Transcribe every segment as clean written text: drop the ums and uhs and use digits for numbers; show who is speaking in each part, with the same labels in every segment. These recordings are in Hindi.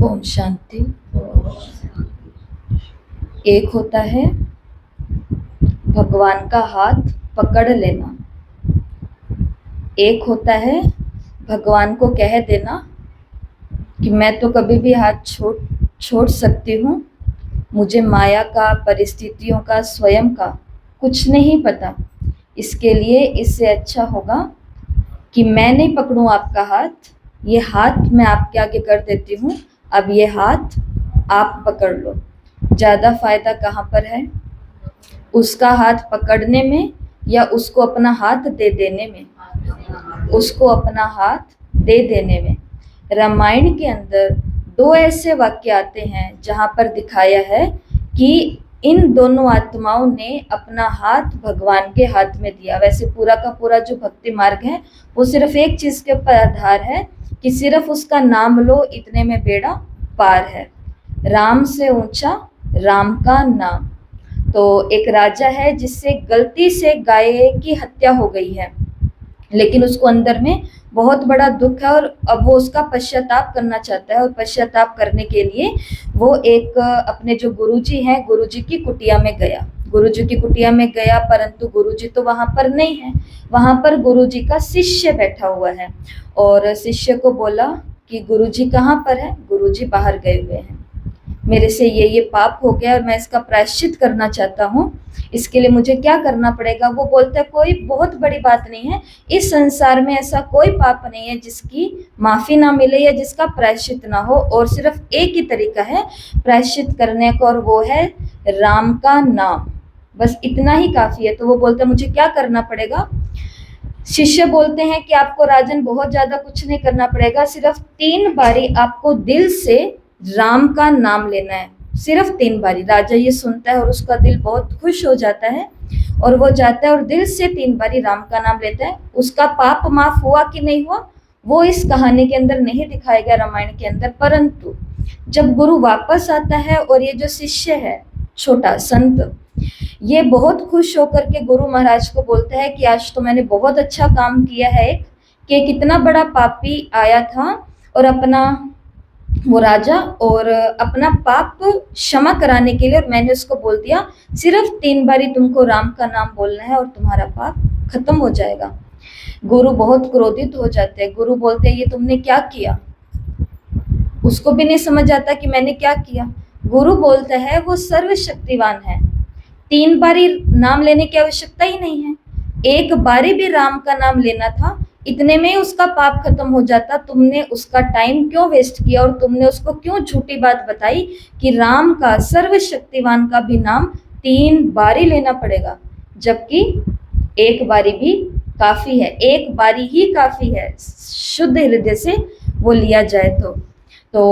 Speaker 1: ओम शांति। एक होता है भगवान का हाथ पकड़ लेना, एक होता है भगवान को कह देना कि मैं तो कभी भी हाथ छोड़ सकती हूँ, मुझे माया का, परिस्थितियों का, स्वयं का कुछ नहीं पता, इसके लिए इससे अच्छा होगा कि मैं नहीं पकड़ूं आपका हाथ, ये हाथ मैं आपके आगे कर देती हूँ, अब ये हाथ आप पकड़ लो। ज़्यादा फायदा कहाँ पर है, उसका हाथ पकड़ने में या उसको अपना हाथ दे देने में? उसको अपना हाथ दे देने में। रामायण के अंदर दो ऐसे वाक्य आते हैं जहाँ पर दिखाया है कि इन दोनों आत्माओं ने अपना हाथ भगवान के हाथ में दिया। वैसे पूरा का पूरा जो भक्ति मार्ग है वो सिर्फ एक चीज के ऊपर आधार है कि सिर्फ उसका नाम लो, इतने में बेड़ा पार है। राम से ऊंचा राम का नाम। तो एक राजा है जिससे गलती से गाय की हत्या हो गई है, लेकिन उसको अंदर में बहुत बड़ा दुख है और अब वो उसका पश्चाताप करना चाहता है, और पश्चाताप करने के लिए वो एक अपने जो गुरुजी हैं, गुरुजी की कुटिया में गया। गुरुजी की कुटिया में गया, परंतु गुरुजी तो वहां पर नहीं है, वहां पर गुरुजी का शिष्य बैठा हुआ है, और शिष्य को बोला कि गुरुजी कहाँ पर है? गुरुजी बाहर गए हुए हैं, मेरे से ये पाप हो गया और मैं इसका प्रायश्चित करना चाहता हूँ, इसके लिए मुझे क्या करना पड़ेगा? वो बोलता है कोई बहुत बड़ी बात नहीं है, इस संसार में ऐसा कोई पाप नहीं है जिसकी माफी ना मिले या जिसका प्रायश्चित ना हो, और सिर्फ एक ही तरीका है प्रायश्चित करने का, और वो है राम का नाम, बस इतना ही काफी है। तो वो बोलता है मुझे क्या करना पड़ेगा? शिष्य बोलते हैं कि आपको राजन बहुत ज्यादा कुछ नहीं करना पड़ेगा, सिर्फ 3 बारी आपको दिल से राम का नाम लेना है, सिर्फ 3 बारी। राजा ये सुनता है और उसका दिल बहुत खुश हो जाता है, और वो जाता है और दिल से 3 बारी राम का नाम लेता है। उसका पाप माफ हुआ कि नहीं हुआ वो इस कहानी के अंदर नहीं दिखाया गया, रामायण के अंदर, परंतु जब गुरु वापस आता है और ये जो शिष्य है, छोटा संत, ये बहुत खुश होकर के गुरु महाराज को बोलता है कि आज तो मैंने बहुत अच्छा काम किया है, कि कितना बड़ा पापी आया था और अपना वो राजा और अपना पाप क्षमा कराने के लिए, और मैंने उसको बोल दिया सिर्फ 3 बारी तुमको राम का नाम बोलना है और तुम्हारा पाप खत्म हो जाएगा। गुरु बहुत क्रोधित हो जाते हैं। गुरु बोलते हैं ये तुमने क्या किया? उसको भी नहीं समझ आता कि मैंने क्या किया। गुरु बोलता है वो सर्वशक्तिवान है, 3 बारी नाम लेने की आवश्यकता ही नहीं है, 1 बारी भी राम का नाम लेना था, इतने में उसका पाप खत्म हो जाता। तुमने उसका टाइम क्यों वेस्ट किया, और तुमने उसको क्यों झूठी बात बताई कि राम का, सर्वशक्तिवान का भी नाम 3 बारी लेना पड़ेगा, जबकि 1 बारी भी काफी है, 1 बारी ही काफी है शुद्ध हृदय से वो लिया जाए तो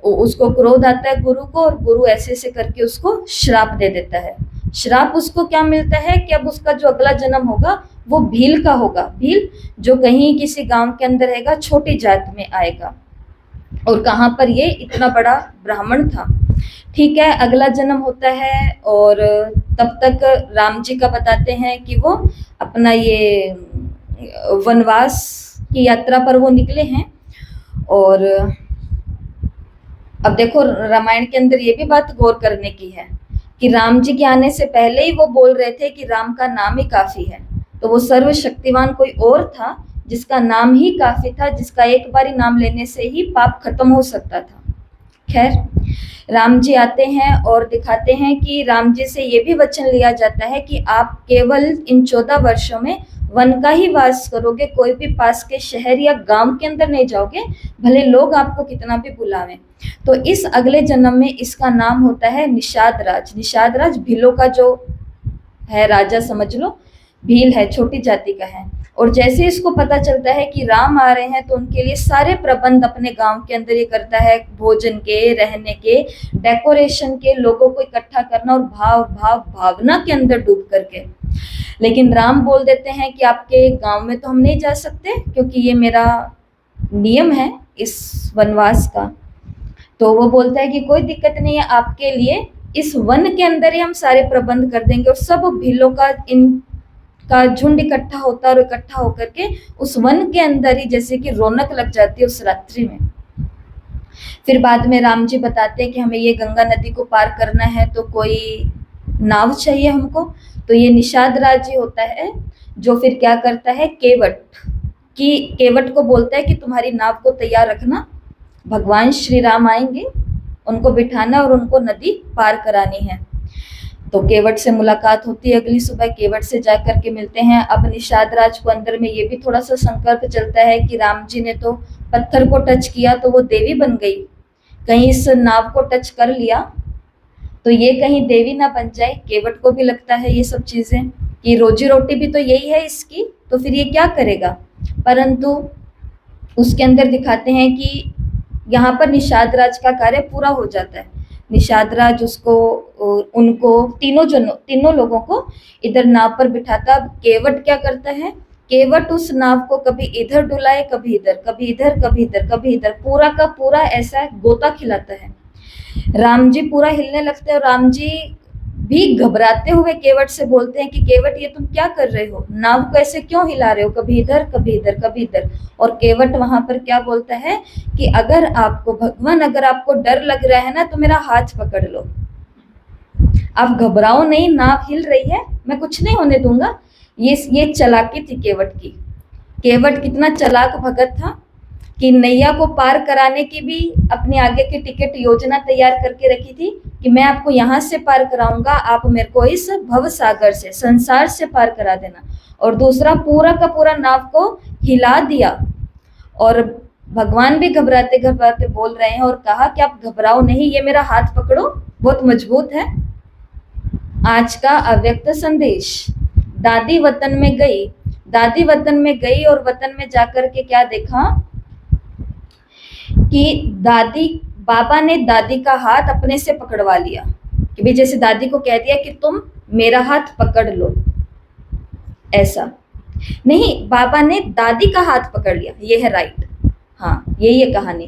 Speaker 1: उसको क्रोध आता है गुरु को, और गुरु ऐसे ऐसे करके उसको श्राप दे देता है। श्राप उसको क्या मिलता है कि अब उसका जो अगला जन्म होगा वो भील का होगा। भील जो कहीं किसी गांव के अंदर रहेगा, छोटी जात में आएगा, और कहाँ पर ये इतना बड़ा ब्राह्मण था। ठीक है, अगला जन्म होता है, और तब तक राम जी का बताते हैं कि वो अपना ये वनवास की यात्रा पर वो निकले हैं। और अब देखो रामायण के अंदर ये भी बात गौर करने की है कि राम जी के आने से पहले ही वो बोल रहे थे कि राम का नाम ही काफी है, तो वो सर्वशक्तिवान कोई और था जिसका नाम ही काफी था, जिसका 1 बारी नाम लेने से ही पाप खत्म हो सकता था। खैर, राम जी आते हैं और दिखाते हैं कि राम जी से ये भी वचन लिया जाता है कि आप केवल इन 14 वर्षों में वन का ही वास करोगे, कोई भी पास के शहर या गांव के अंदर नहीं जाओगे, भले लोग आपको कितना भी बुलावें। तो इस अगले जन्म में इसका नाम होता है निषाद राज। निषाद राज भीलों का जो है राजा समझ लो, भील है, छोटी जाति का है। और जैसे इसको पता चलता है कि राम आ रहे हैं तो उनके लिए सारे प्रबंध अपने गांव के अंदर ये करता है, भोजन के, रहने के, डेकोरेशन के, लोगों को इकट्ठा करना और भावना के अंदर डूब करके। लेकिन राम बोल देते हैं कि आपके गांव में तो हम नहीं जा सकते, क्योंकि ये मेरा नियम है इस वनवास का। तो वो बोलता है कि कोई दिक्कत नहीं है, आपके लिए इस वन के अंदर ही हम सारे प्रबंध कर देंगे। और सब भीलों का इनका झुंड इकट्ठा होता है, और इकट्ठा होकर के उस वन के अंदर ही जैसे कि रौनक लग जाती है उस रात्रि में। फिर बाद में राम जी बताते हैं कि हमें ये गंगा नदी को पार करना है तो कोई नाव चाहिए हमको। तो ये निषाद राज ही होता है जो फिर क्या करता है, केवट को बोलता है कि तुम्हारी नाव को तैयार रखना, भगवान श्री राम आएंगे, उनको बिठाना और उनको नदी पार करानी है। तो केवट से मुलाकात होती है अगली सुबह, केवट से जाकर के मिलते हैं। अब निषाद राज को अंदर में ये भी थोड़ा सा संकल्प चलता है कि राम जी ने तो पत्थर को टच किया तो वो देवी बन गई, कहीं इस नाव को टच कर लिया तो ये कहीं देवी ना बन जाए। केवट को भी लगता है ये सब चीजें कि रोजी रोटी भी तो यही है इसकी, तो फिर ये क्या करेगा। परंतु उसके अंदर दिखाते हैं कि यहाँ पर निषाद राज का कार्य पूरा हो जाता है। निषाद राज उनको तीनों लोगों को इधर नाव पर बिठाता। अब केवट क्या करता है, केवट उस नाव को कभी इधर डुलाए, कभी इधर, कभी इधर, कभी इधर, कभी इधर, पूरा का पूरा ऐसा गोता खिलाता है। राम जी पूरा हिलने लगते हैं और राम जी भी घबराते हुए केवट से बोलते हैं कि केवट ये तुम क्या कर रहे हो, नाव को ऐसे क्यों हिला रहे हो, कभी इधर, कभी इधर, कभी इधर। और केवट वहां पर क्या बोलता है कि अगर आपको डर लग रहा है ना तो मेरा हाथ पकड़ लो, आप घबराओ नहीं, नाव हिल रही है, मैं कुछ नहीं होने दूंगा। ये चालाकी थी केवट की। केवट कितना चालाक भगत था कि नैया को पार कराने की भी अपने आगे की टिकट योजना तैयार करके रखी थी कि मैं आपको यहाँ से पार कराऊंगा, आप मेरे को इस भव सागर से, संसार से पार करा देना। और दूसरा पूरा का पूरा नाव को हिला दिया। और भगवान भी घबराते घबराते बोल रहे हैं और कहा कि आप घबराओ नहीं, ये मेरा हाथ पकड़ो, बहुत मजबूत है। आज का अव्यक्त संदेश। दादी वतन में गई और वतन में जाकर के क्या देखा कि बाबा ने दादी का हाथ अपने से पकड़वा लिया कि भाई जैसे दादी को कह दिया कि तुम मेरा हाथ पकड़ लो, ऐसा नहीं, बाबा ने दादी का हाथ पकड़ लिया, ये है राइट। हाँ, यही है कहानी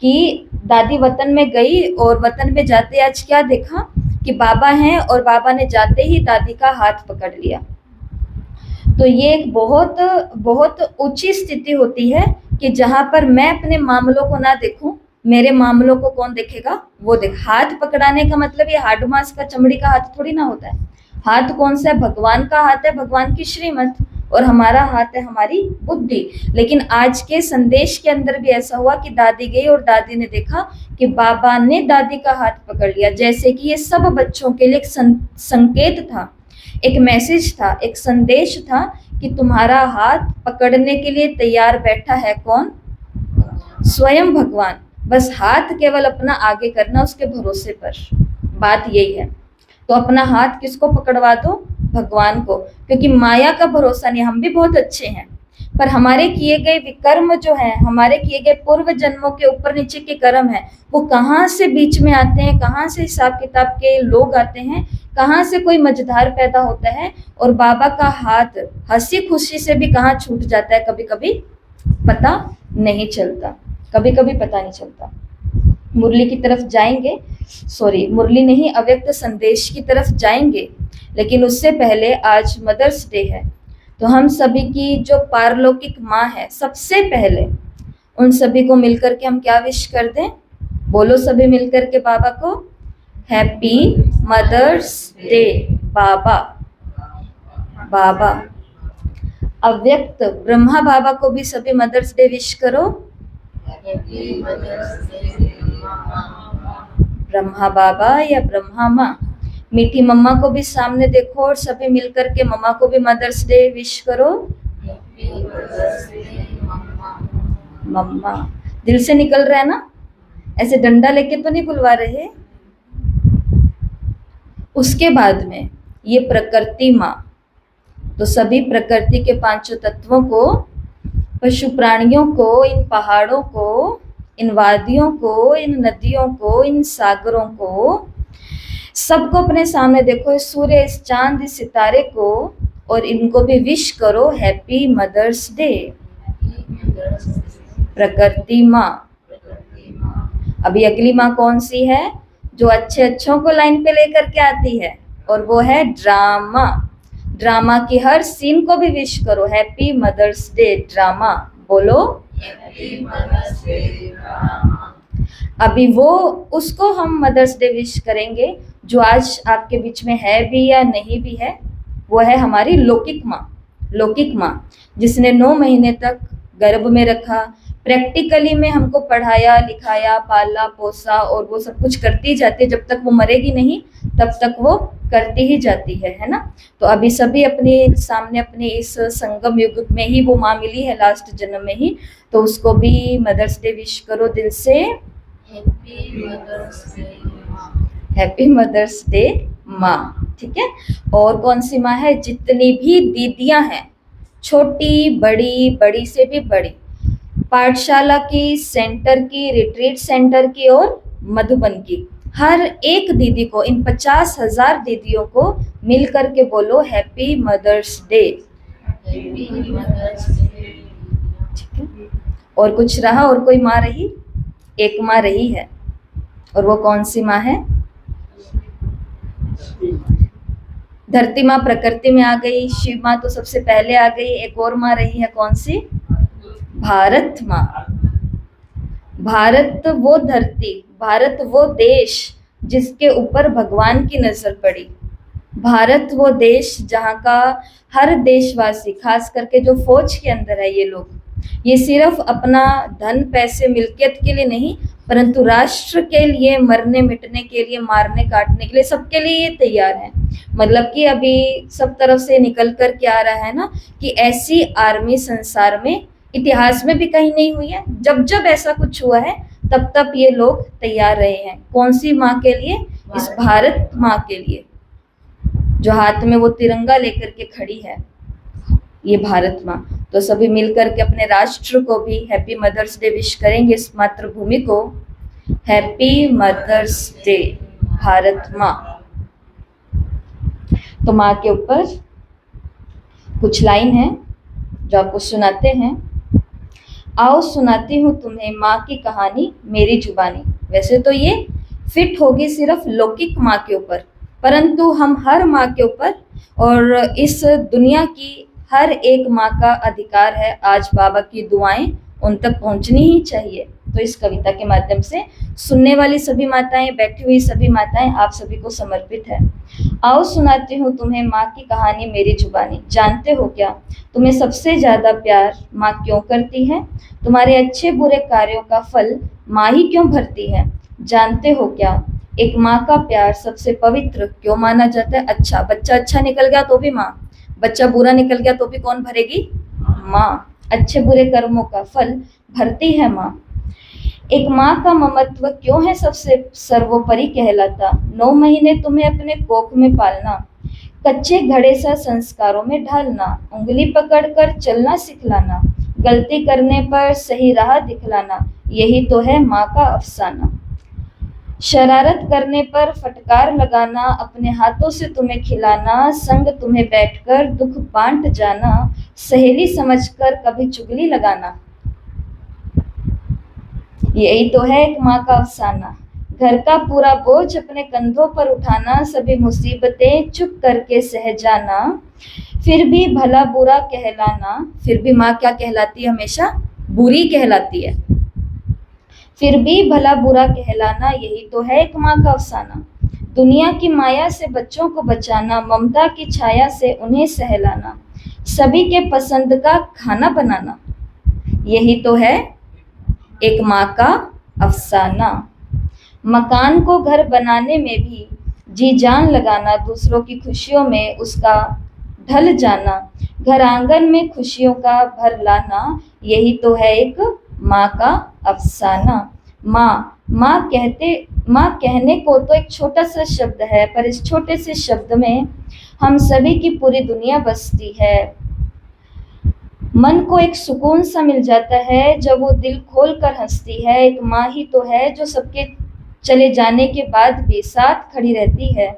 Speaker 1: कि दादी वतन में गई और वतन में जाते आज क्या देखा कि बाबा हैं और बाबा ने जाते ही दादी का हाथ पकड़ लिया। तो ये एक बहुत बहुत ऊंची स्थिति होती है कि जहां पर मैं अपने मामलों को ना देखूं, मेरे मामलों को कौन देखेगा, वो देख। हाथ पकड़ाने का मतलब ये हाड मांस का, चमड़ी का हाथ थोड़ी ना होता है। हाथ कौन सा है, भगवान का हाथ है, भगवान की श्रीमत, और हमारा हाथ है हमारी बुद्धि। लेकिन आज के संदेश के अंदर भी ऐसा हुआ कि दादी गई और दादी ने देखा कि बाबा ने दादी का हाथ पकड़ लिया, जैसे कि ये सब बच्चों के लिए एक संकेत था, एक मैसेज था, एक संदेश था कि तुम्हारा हाथ पकड़ने के लिए तैयार बैठा है कौन, स्वयं भगवान। बस हाथ केवल अपना आगे करना उसके भरोसे पर, बात यही है। तो अपना हाथ किसको पकड़वा दो, भगवान को, क्योंकि माया का भरोसा नहीं। हम भी बहुत अच्छे हैं पर हमारे किए गए विकर्म जो है, हमारे किए गए पूर्व जन्मों के ऊपर नीचे के कर्म है, वो कहाँ से बीच में आते हैं, कहाँ से हिसाब किताब के लोग आते हैं, कहाँ से कोई मझधार पैदा होता है, और बाबा का हाथ हंसी खुशी से भी कहाँ छूट जाता है, कभी कभी पता नहीं चलता, कभी कभी पता नहीं चलता। मुरली की तरफ जाएंगे, मुरली नहीं, अव्यक्त संदेश की तरफ जाएंगे, लेकिन उससे पहले आज मदर्स डे है। तो हम सभी की जो पारलौकिक माँ है, सबसे पहले उन सभी को मिलकर के हम क्या विश कर दें, बोलो सभी मिलकर के बाबा को, हैप्पी मदर्स डे बाबा। बाबा अव्यक्त ब्रह्मा बाबा को भी सभी मदर्स डे विश करो। ब्रह्मा बाबा या ब्रह्मा माँ। मीठी मम्मा को भी सामने देखो और सभी मिलकर के मम्मा को भी मदर्स डे विश करो। मम्मा दिल से निकल रहा है ना, ऐसे डंडा लेके तो नहीं बुलवा रहे। उसके बाद में ये प्रकृति माँ, तो सभी प्रकृति के पांचों तत्वों को, पशु प्राणियों को, इन पहाड़ों को, इन वादियों को, इन नदियों को, इन सागरों को, सबको अपने सामने देखो, इस सूर्य, इस चांद, इस सितारे को, और इनको भी विश करो हैप्पी मदर्स डे। प्रकृति माँ। अभी अगली माँ कौन सी है, जो अच्छे अच्छों को लाइन पे लेकर के आती है, और वो है ड्रामा। ड्रामा की हर सीन को भी विश करो हैप्पी मदर्स डे ड्रामा। बोलो हैप्पी मदर्स डे ड्रामा। अभी वो उसको हम मदर्स डे विश करेंगे जो आज आपके बीच में है भी या नहीं भी है। वो है हमारी लौकिक माँ जिसने 9 महीने तक गर्भ में रखा, प्रैक्टिकली में हमको पढ़ाया लिखाया पाला पोसा और वो सब कुछ करती जाती है। जब तक वो मरेगी नहीं तब तक वो करती ही जाती है ना। तो अभी सभी अपने सामने अपने इस संगम युग में ही वो माँ मिली है, लास्ट जन्म में ही, तो उसको भी मदर्स डे विश करो दिल से। हैप्पी मदर्स डे माँ। ठीक है। और कौन सी माँ है? जितनी भी दीदियां हैं, छोटी बड़ी, बड़ी से भी बड़ी, पाठशाला की, सेंटर की, रिट्रीट सेंटर की और मधुबन की, हर एक दीदी को, इन 50,000 दीदियों को मिल करके बोलो हैप्पी मदर्स डे। ठीक है। और कुछ रहा? और कोई माँ रही? एक माँ रही है, और वो कौन सी माँ है? धरती माँ प्रकृति में आ गई, शिव माँ तो सबसे पहले आ गई। एक और माँ रही है, कौन सी? भारत माँ। भारत वो धरती, भारत वो देश जिसके ऊपर भगवान की नजर पड़ी। भारत वो देश जहाँ का हर देशवासी, खास करके जो फौज के अंदर है ये लोग, ये सिर्फ अपना धन पैसे मिल्कियत के लिए नहीं, परंतु राष्ट्र के लिए मरने मिटने के लिए, मारने काटने के लिए, सबके लिए ये तैयार है। मतलब कि अभी सब तरफ से निकल कर के आ रहा है ना कि ऐसी आर्मी संसार में, इतिहास में भी कहीं नहीं हुई है। जब जब ऐसा कुछ हुआ है तब तब ये लोग तैयार रहे हैं। कौन सी माँ के लिए? इस भारत माँ के लिए, जो हाथ में वो तिरंगा लेकर के खड़ी है, ये भारत माँ। तो सभी मिलकर के अपने राष्ट्र को भी हैप्पी मदर्स डे विश करेंगे, इस मातृभूमि को। हैप्पी मदर्स डे भारत माँ। तो माँ के ऊपर कुछ लाइन है जो आपको सुनाते हैं। आओ सुनाती हूँ तुम्हें माँ की कहानी मेरी जुबानी। वैसे तो ये फिट होगी सिर्फ लौकिक माँ के ऊपर, परंतु हम हर माँ के ऊपर और इस दुनिया की हर एक माँ का अधिकार है, आज बाबा की दुआएं उन तक पहुंचनी ही चाहिए। तो इस कविता के माध्यम से सुनने वाली सभी माताएं, बैठी हुई सभी माताएं, आप सभी को समर्पित है। आओ सुनाती हूँ तुम्हें माँ की कहानी मेरी जुबानी। जानते हो क्या तुम्हें सबसे ज्यादा प्यार माँ क्यों करती है? तुम्हारे अच्छे बुरे कार्यों का फल माँ ही क्यों भरती है? जानते हो क्या एक माँ का प्यार सबसे पवित्र क्यों माना जाता है? अच्छा, बच्चा अच्छा निकल गया तो भी माँ, बच्चा बुरा निकल गया तो भी कौन भरेगी? माँ। अच्छे बुरे कर्मों का फल भरती है माँ। एक माँ का ममत्व क्यों है सबसे सर्वोपरि कहलाता? 9 महीने तुम्हें अपने कोख में पालना, कच्चे घड़े सा संस्कारों में ढालना, उंगली पकड़कर चलना सिखलाना, गलती करने पर सही राह दिखलाना, यही तो है माँ का अफसाना। शरारत करने पर फटकार लगाना, अपने हाथों से तुम्हें खिलाना, संग तुम्हें बैठकर दुख बांट जाना, सहेली समझकर कभी चुगली लगाना, यही तो है एक माँ का अफसाना। घर का पूरा बोझ अपने कंधों पर उठाना, सभी मुसीबतें चुप करके सह जाना, फिर भी भला बुरा कहलाना। फिर भी माँ क्या कहलाती है? हमेशा बुरी कहलाती है। फिर भी भला बुरा कहलाना, यही तो है एक माँ का अफसाना। दुनिया की माया से बच्चों को बचाना, ममता की छाया से उन्हें सहलाना, सभी के पसंद का खाना बनाना, यही तो है एक माँ का अफसाना। मकान को घर बनाने में भी जी जान लगाना, दूसरों की खुशियों में उसका ढल जाना, घर आंगन में खुशियों का भर लाना, यही तो है एक माँ का अफसाना। माँ कहने को तो एक छोटा सा शब्द है, पर इस छोटे से शब्द में हम सभी की पूरी दुनिया बसती है। मन को एक सुकून सा मिल जाता है जब वो दिल खोल कर हंसती है। एक माँ ही तो है जो सबके चले जाने के बाद भी साथ खड़ी रहती है,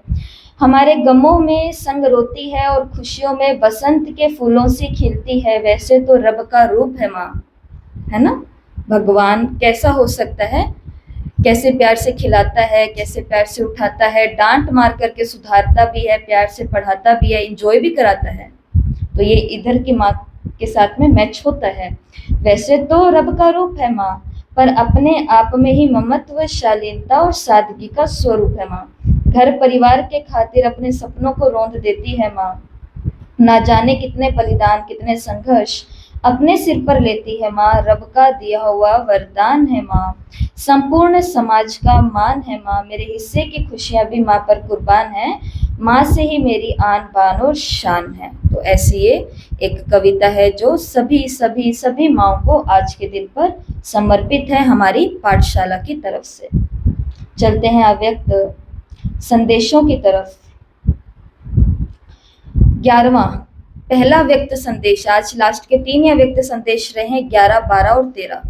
Speaker 1: हमारे गमों में संग रोती है और खुशियों में बसंत के फूलों से खिलती है। वैसे तो रब का रूप है माँ, है ना। भगवान कैसा हो सकता है? कैसे प्यार से खिलाता है, कैसे प्यार से उठाता है, डांट मार करके सुधारता भी है, प्यार से पढ़ाता भी है, इंजॉय भी कराता है। तो ये इधर की माँ के साथ में मैच होता है। वैसे तो रब का रूप है माँ, पर अपने आप में ही ममत्व, शालीनता और सादगी का स्वरूप है माँ। घर परिवार के खातिर अपने सपनों को रौंद देती है माँ। ना जाने कितने बलिदान, कितने संघर्ष अपने सिर पर लेती है माँ। रब का दिया हुआ वरदान है माँ। संपूर्ण समाज का मान है माँ। मेरे हिस्से की खुशियां भी माँ पर कुर्बान है। माँ से ही मेरी आन बान और शान है। तो ऐसी ये एक कविता है जो सभी सभी सभी माँओं को आज के दिन पर समर्पित है हमारी पाठशाला की तरफ से। चलते हैं अव्यक्त संदेशों की तरफ। 11वां पहला व्यक्त संदेश। आज लास्ट के 3 या व्यक्त संदेश रहे हैं, 11, 12 और 13।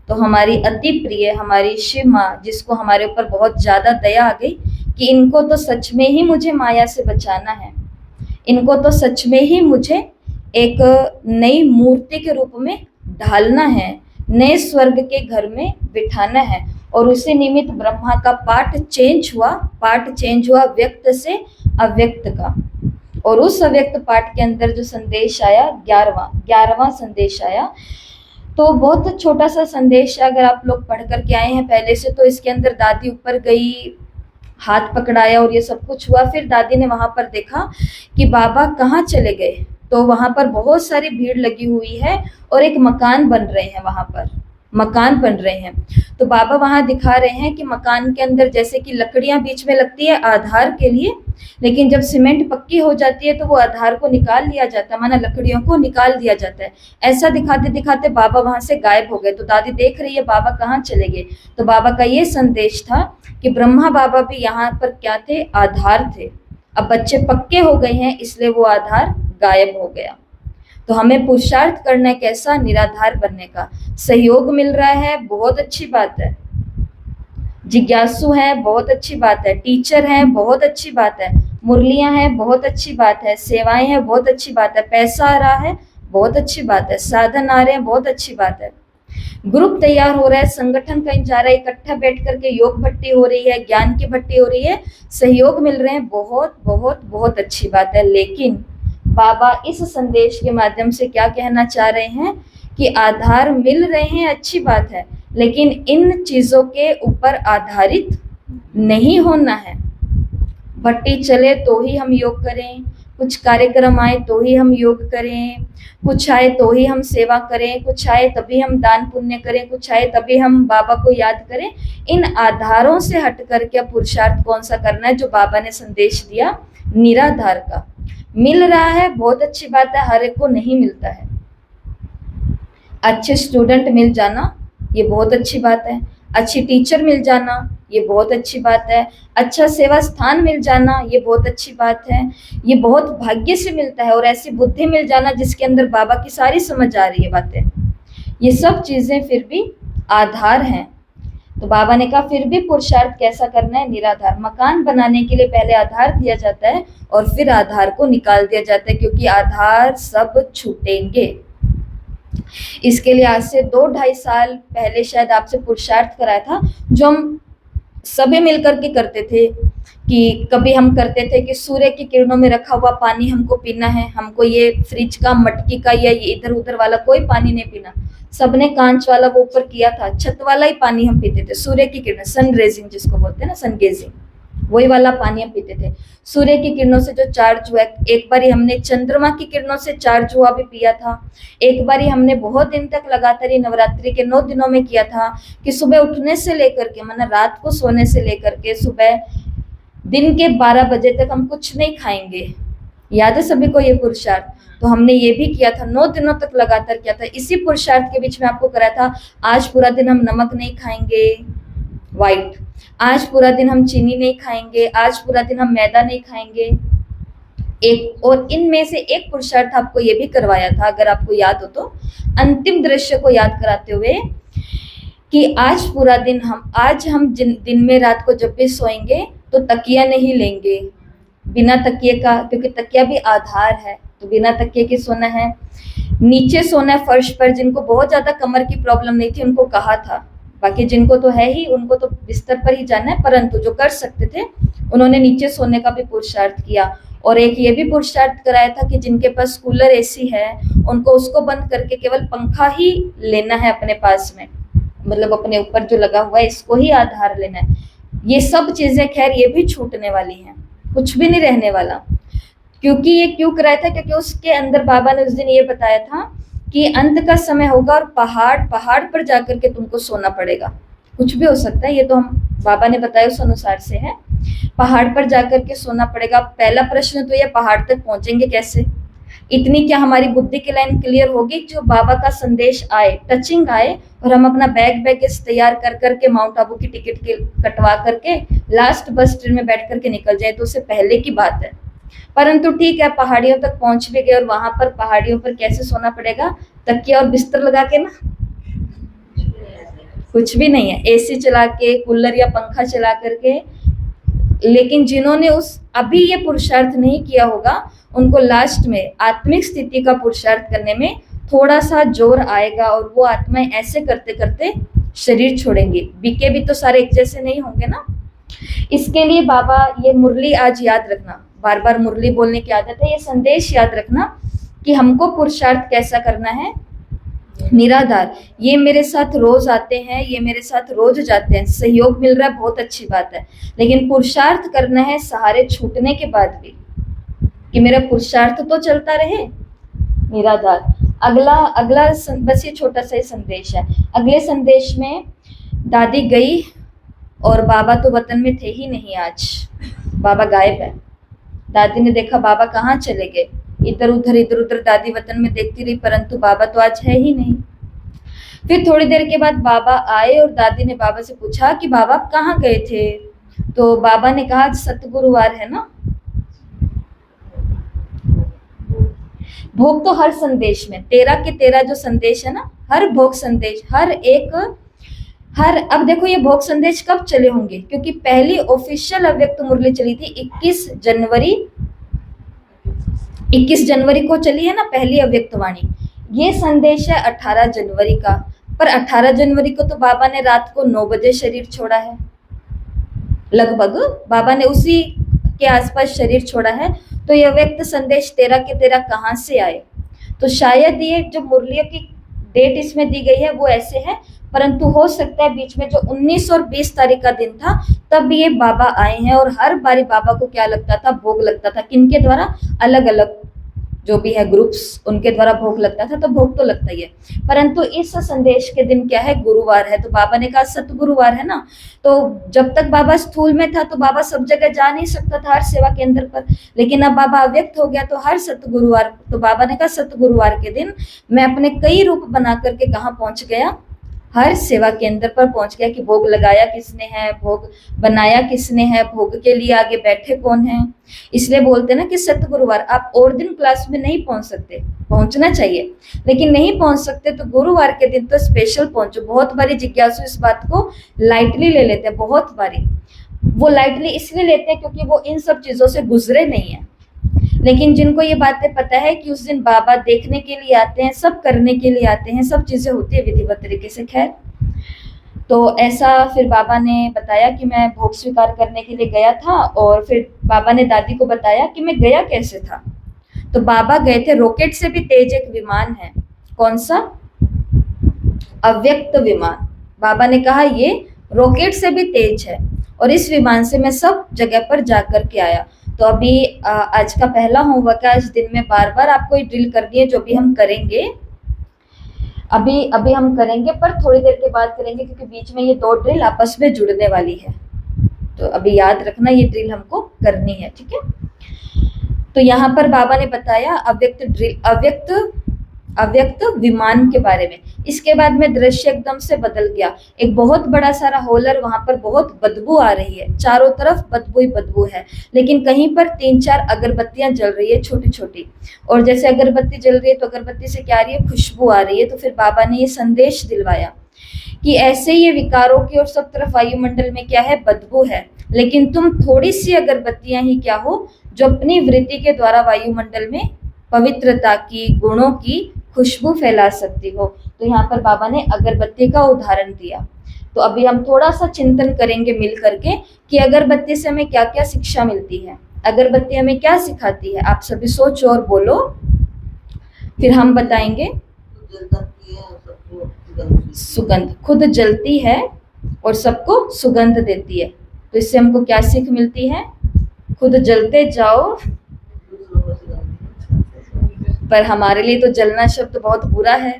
Speaker 1: तो हमारी अति प्रिय हमारी शिव माँ, जिसको हमारे ऊपर बहुत ज्यादा दया आ गई कि इनको तो सच में ही मुझे माया से बचाना है, इनको तो सच में ही मुझे एक नई मूर्ति के रूप में ढालना है, नए स्वर्ग के घर में बिठाना है। और उसी निमित्त ब्रह्मा का पाठ चेंज हुआ व्यक्त से अव्यक्त का। और उस अव्यक्त पाठ के अंदर जो संदेश आया 11वां संदेश आया, तो बहुत छोटा सा संदेश है। अगर आप लोग पढ़ करके आए हैं पहले से, तो इसके अंदर दादी ऊपर गई, हाथ पकड़ाया और ये सब कुछ हुआ। फिर दादी ने वहां पर देखा कि बाबा कहाँ चले गए, तो वहां पर बहुत सारी भीड़ लगी हुई है और एक मकान बन रहे हैं, वहां पर मकान बन रहे हैं। तो बाबा वहां दिखा रहे हैं कि मकान के अंदर जैसे कि लकड़ियां बीच में लगती है आधार के लिए, लेकिन जब सीमेंट पक्की हो जाती है तो वो आधार को निकाल लिया जाता है, माना लकड़ियों को निकाल दिया जाता है। ऐसा दिखाते दिखाते बाबा वहां से गायब हो गए। तो दादी देख रही है बाबा कहाँ चले गए। तो बाबा का ये संदेश था कि ब्रह्मा बाबा भी यहाँ पर क्या थे, आधार थे। अब बच्चे पक्के हो गए हैं, इसलिए वो आधार गायब हो गया। तो हमें पुरुषार्थ करना है कैसा, निराधार बनने का। सहयोग मिल रहा है, बहुत अच्छी बात है। जिज्ञासु है, बहुत अच्छी बात है। टीचर है, बहुत अच्छी बात है। मुरलियां हैं, बहुत अच्छी बात है। सेवाएं हैं, बहुत अच्छी बात है। पैसा आ रहा है, बहुत अच्छी बात है। साधन आ रहे हैं, बहुत अच्छी बात है। ग्रुप तैयार हो रहा है, संगठन कहीं जा रहा है, इकट्ठा बैठ करके योग भट्टी हो रही है, ज्ञान की भट्टी हो रही है, सहयोग मिल रहे हैं, बहुत बहुत बहुत अच्छी बात है। लेकिन बाबा इस संदेश के माध्यम से क्या कहना चाह रहे हैं कि आधार मिल रहे हैं, अच्छी बात है, लेकिन इन चीजों के ऊपर आधारित नहीं होना है। भट्टी चले तो ही हम योग करें, कुछ कार्यक्रम आए तो ही हम योग करें, कुछ आए तो ही हम सेवा करें, कुछ आए तभी हम दान पुण्य करें, कुछ आए तभी हम बाबा को याद करें। इन आधारों से हट करके पुरुषार्थ कौन सा करना है, जो बाबा ने संदेश दिया निराधार का। मिल रहा है, बहुत अच्छी बात है, हर एक को नहीं मिलता है। अच्छे स्टूडेंट मिल जाना, ये बहुत अच्छी बात है। अच्छी टीचर मिल जाना, ये बहुत अच्छी बात है। अच्छा सेवा स्थान मिल जाना, ये बहुत अच्छी बात है। ये बहुत भाग्य से मिलता है। और ऐसी बुद्धि मिल जाना जिसके अंदर बाबा की सारी समझ आ रही है बातें, ये सब चीजें फिर भी आधार हैं। तो बाबा ने कहा फिर भी पुरुषार्थ कैसा करना है, निराधार। मकान बनाने के लिए पहले आधार दिया जाता है और फिर आधार को निकाल दिया जाता है, क्योंकि आधार सब छूटेंगे। इसके लिए आज से 2-2.5 साल पहले शायद आपसे पुरुषार्थ कराया था, जो हम सभी मिलकर के करते थे। कि कभी हम करते थे कि सूर्य की किरणों में रखा हुआ पानी हमको पीना है, हमको ये फ्रिज का, मटकी का या ये इधर उधर वाला कोई पानी नहीं पीना। सबने कांच वाला वो ऊपर किया था, छत वाला ही पानी हम पीते थे। सूर्य की किरण, सन रेजिंग जिसको बोलते हैं ना, सन गेजिंग, वही वाला पानी हम पीते थे। सूर्य की किरणों से जो चार्ज हुआ, एक बारी हमने चंद्रमा की किरणों से चार्ज हुआ भी पिया था। एक बारी हमने बहुत दिन तक लगातार नवरात्रि के 9 दिनों में किया था कि सुबह उठने से लेकर के, मतलब रात को सोने से लेकर के सुबह दिन के 12 बजे तक हम कुछ नहीं खाएंगे। याद है सभी को ये पुरुषार्थ? तो हमने ये भी किया था, 9 दिनों तक लगातार किया था। इसी पुरुषार्थ के बीच में आपको कराया था, आज पूरा दिन हम नमक नहीं खाएंगे, व्हाइट। आज पूरा दिन हम चीनी नहीं खाएंगे, आज पूरा दिन हम मैदा नहीं खाएंगे। एक और इनमें से एक पुरुषार्थ आपको ये भी करवाया था, अगर आपको याद हो तो, अंतिम दृश्य को याद कराते हुए कि आज पूरा दिन आज हम दिन में रात को जब भी सोएंगे तो तकिया नहीं लेंगे, बिना तकिए का, क्योंकि तकिया भी आधार है, तो बिना तकिए के सोना है। नीचे सोना है फर्श पर। जिनको बहुत ज्यादा कमर की प्रॉब्लम नहीं थी उनको कहा था, बाकी जिनको तो है ही उनको तो बिस्तर पर ही जाना है, परंतु जो कर सकते थे उन्होंने नीचे सोने का भी पुरुषार्थ किया। और एक ये भी पुरुषार्थ कराया था कि जिनके पास कूलर एसी है उनको उसको बंद करके केवल पंखा ही लेना है अपने पास में, मतलब अपने ऊपर जो लगा हुआ है इसको ही आधार लेना है। ये सब चीजें खैर ये भी छूटने वाली हैं, कुछ भी नहीं रहने वाला। क्योंकि ये क्यों कराया था, क्योंकि उसके अंदर बाबा ने उस दिन ये बताया था कि अंत का समय होगा और पहाड़ पर जाकर के तुमको सोना पड़ेगा। कुछ भी हो सकता है, ये तो हम बाबा ने बताया उस अनुसार से है। पहाड़ पर जाकर के सोना पड़ेगा। पहला प्रश्न तो ये, पहाड़ तक पहुंचेंगे कैसे? इतनी क्या हमारी बुद्धि की लाइन क्लियर होगी जो बाबा का संदेश आए, टचिंग आए, और हम अपना बैगेज तैयार कर करके माउंट आबू की टिकट के कटवा करके लास्ट बस ट्रेन में बैठ करके निकल जाए, तो उससे पहले की बात है। परंतु ठीक है, पहाड़ियों तक पहुंच भी गए और वहां पर पहाड़ियों पर कैसे सोना पड़ेगा? तकिया और बिस्तर लगा के ना, कुछ भी नहीं है, एसी चला के, कूलर या पंखा चला करके। लेकिन जिन्होंने उस अभी ये पुरुषार्थ नहीं किया होगा, उनको लास्ट में आत्मिक स्थिति का पुरुषार्थ करने में थोड़ा सा जोर आएगा और वो आत्माएं ऐसे करते करते शरीर छोड़ेंगी। बीके भी तो सारे एक जैसे नहीं होंगे ना। इसके लिए बाबा ये मुरली आज याद रखना, बार बार मुरली बोलने की आदत है, ये संदेश याद रखना कि हमको पुरुषार्थ कैसा करना है। निराधार, ये मेरे साथ रोज आते हैं, ये मेरे साथ रोज जाते हैं, सहयोग मिल रहा है, बहुत अच्छी बात है। लेकिन पुरुषार्थ करना है सहारे छूटने के बाद भी, कि मेरा पुरुषार्थ तो चलता रहे। निराधार। अगला बस ये छोटा सा ही संदेश है। अगले संदेश में दादी गई और बाबा तो वतन में थे ही नहीं। आज बाबा गायब है। दादी ने देखा बाबा कहाँ चले गए, इधर उधर दादी वतन में देखती रही, परंतु बाबा तो आज है ही नहीं। फिर थोड़ी देर के बाद बाबा आए और दादी ने बाबा से पूछा कि बाबा आप कहाँ गए थे? तो बाबा ने कहा सतगुरुवार है ना। भोग तो हर संदेश में 13 के 13 जो संदेश है ना, हर भोग संदेश, अब देखो ये भोग संदेश कब चले होंगे, क्योंकि पहली ऑफिशियल अव्यक्त मुरली चली थी 21 जनवरी को चली है ना पहली अव्यक्त वाणी। ये संदेश है 18 जनवरी का, पर 18 जनवरी को तो बाबा ने रात को 9 बजे शरीर छोड़ा है, लगभग बाबा ने उसी के आसपास शरीर छोड़ा है। तो ये अव्यक्त संदेश 13 के 13 कहाँ से आए? तो शायद ये जो मुरलियों की डेट इसमें दी गई है वो ऐसे है, परंतु हो सकता है बीच में जो 19 और 20 तारीख का दिन था तब ये बाबा आए हैं। और हर बारी बाबा को क्या लगता था? भोग लगता था। किनके द्वारा? अलग अलग जो भी है ग्रुप्स, उनके द्वारा भोग लगता था, तो भोग तो लगता ही है। परंतु इस संदेश के दिन क्या है? गुरुवार है। तो बाबा ने कहा सतगुरुवार है ना, तो जब तक बाबा स्थूल में था तो बाबा सब जगह जा नहीं सकता था हर सेवा केंद्र पर, लेकिन अब बाबा अव्यक्त हो गया तो हर सतगुरुवार। तो बाबा ने कहा सतगुरुवार के दिन मैं अपने कई रूप बना करके कहाँ पहुंच गया? हर सेवा केंद्र पर पहुंच गया कि भोग लगाया किसने है, भोग बनाया किसने है, भोग के लिए आगे बैठे कौन है। इसलिए बोलते ना कि सतगुरुवार। आप और दिन क्लास में नहीं पहुंच सकते, पहुंचना चाहिए, लेकिन नहीं पहुंच सकते तो गुरुवार के दिन तो स्पेशल पहुंचो। बहुत बारी जिज्ञासु इस बात को लाइटली ले लेते हैं, बहुत बारी वो लाइटली इसलिए लेते हैं क्योंकि वो इन सब चीजों से गुजरे नहीं है। लेकिन जिनको ये बातें पता है कि उस दिन बाबा देखने के लिए आते हैं, सब करने के लिए आते हैं, सब चीजें होती है विधिवत तरीके से। खैर, तो ऐसा फिर बाबा ने बताया कि मैं भोग स्वीकार करने के लिए गया था, और फिर बाबा ने दादी को बताया कि मैं गया कैसे था। तो बाबा गए थे, रॉकेट से भी तेज एक विमान है। कौन सा? अव्यक्त विमान। बाबा ने कहा ये रॉकेट से भी तेज है और इस विमान से मैं सब जगह पर जाकर के आया। तो अभी आज का पहला होमवर्क है, आज दिन में बार बार आपको ये ड्रिल करनी है, जो भी हम करेंगे अभी हम करेंगे, पर थोड़ी देर के बाद करेंगे क्योंकि बीच में ये 2 ड्रिल आपस में जुड़ने वाली है। तो अभी याद रखना ये ड्रिल हमको करनी है, ठीक है। तो यहाँ पर बाबा ने बताया अव्यक्त विमान के बारे में। इसके बाद में दृश्य एकदम से बदल गया। एक बहुत बड़ा सारा होलर, वहां पर बहुत बदबू आ रही है, चारों तरफ बदबू ही बदबू है, लेकिन कहीं पर 3-4 अगरबत्तियां जल रही है छोटी छोटी। और जैसे अगरबत्ती जल रही है तो अगरबत्ती से क्या आ रही है? खुशबू आ रही है। तो फिर बाबा ने ये संदेश दिलवाया कि ऐसे ये विकारों की और सब तरफ वायुमंडल में क्या है? बदबू है, लेकिन तुम थोड़ी सी अगरबत्तियां ही क्या हो जो अपनी वृत्ति के द्वारा वायुमंडल में पवित्रता की, गुणों की खुशबू फैला सकती हो। तो यहाँ पर बाबा ने अगरबत्ती का उदाहरण दिया। तो अभी हम थोड़ा सा चिंतन करेंगे मिल करके कि अगरबत्ती से हमें क्या क्या शिक्षा मिलती है, अगरबत्ती हमें क्या सिखाती है। आप सभी सोचो और बोलो, फिर हम बताएंगे। सुगंध, खुद जलती है और सबको सुगंध देती है। तो इससे हमको क्या सीख मिलती है? खुद जलते जाओ, पर हमारे लिए तो जलना शब्द बहुत बुरा है।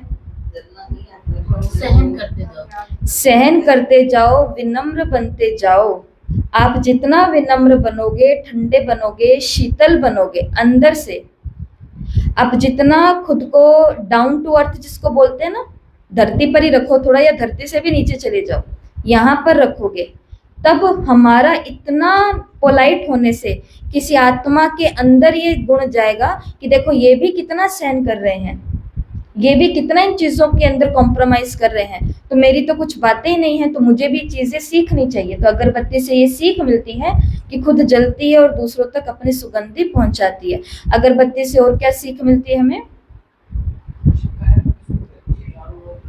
Speaker 1: सहन करते जाओ, विनम्र बनते जाओ। आप जितना विनम्र बनोगे, ठंडे बनोगे, शीतल बनोगे अंदर से, आप जितना खुद को डाउन टू अर्थ जिसको बोलते हैं ना, धरती पर ही रखो थोड़ा, या धरती से भी नीचे चले जाओ, यहाँ पर रखोगे, तब हमारा इतना पोलाइट होने से किसी आत्मा के अंदर ये गुण जाएगा कि देखो ये भी कितना सहन कर रहे हैं, ये भी कितना इन चीज़ों के अंदर कॉम्प्रोमाइज़ कर रहे हैं, तो मेरी तो कुछ बातें ही नहीं है, तो मुझे भी चीज़ें सीखनी चाहिए। तो अगरबत्ती से ये सीख मिलती है कि खुद जलती है और दूसरों तक अपनी सुगंधी पहुंचाती है। अगरबत्ती से और क्या सीख मिलती है हमें?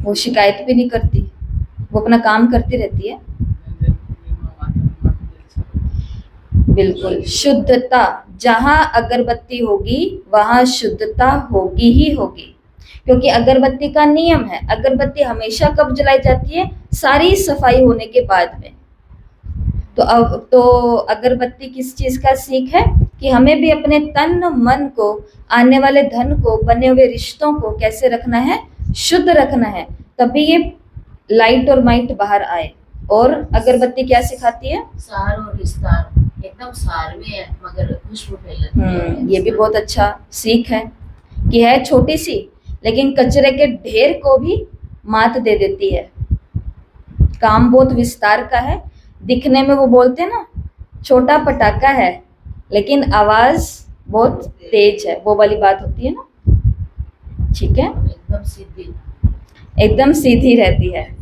Speaker 1: वो शिकायत भी नहीं करती, वो अपना काम करती रहती है। बिल्कुल, शुद्धता, जहां अगरबत्ती होगी वहां शुद्धता होगी ही होगी, क्योंकि अगरबत्ती का नियम है, अगरबत्ती हमेशा कब जलाई जाती है? सारी सफाई होने के बाद में। तो अब तो अगरबत्ती किस चीज का सीख है? कि हमें भी अपने तन मन को, आने वाले धन को, बने हुए रिश्तों को कैसे रखना है? शुद्ध रखना है, तभी ये लाइट और माइट बाहर आए। और अगरबत्ती क्या सिखाती है?
Speaker 2: सार और विस्तार, एकदम सार में है मगर खुशबू फैलती है।
Speaker 1: ये भी बहुत अच्छा सीख है कि है छोटी सी, लेकिन कचरे के ढेर को भी मात दे देती है। काम बहुत विस्तार का है, दिखने में वो बोलते हैं ना छोटा पटाखा है, लेकिन आवाज बहुत तेज है, वो वाली बात होती है ना। ठीक है, एकदम सीधी रहती है।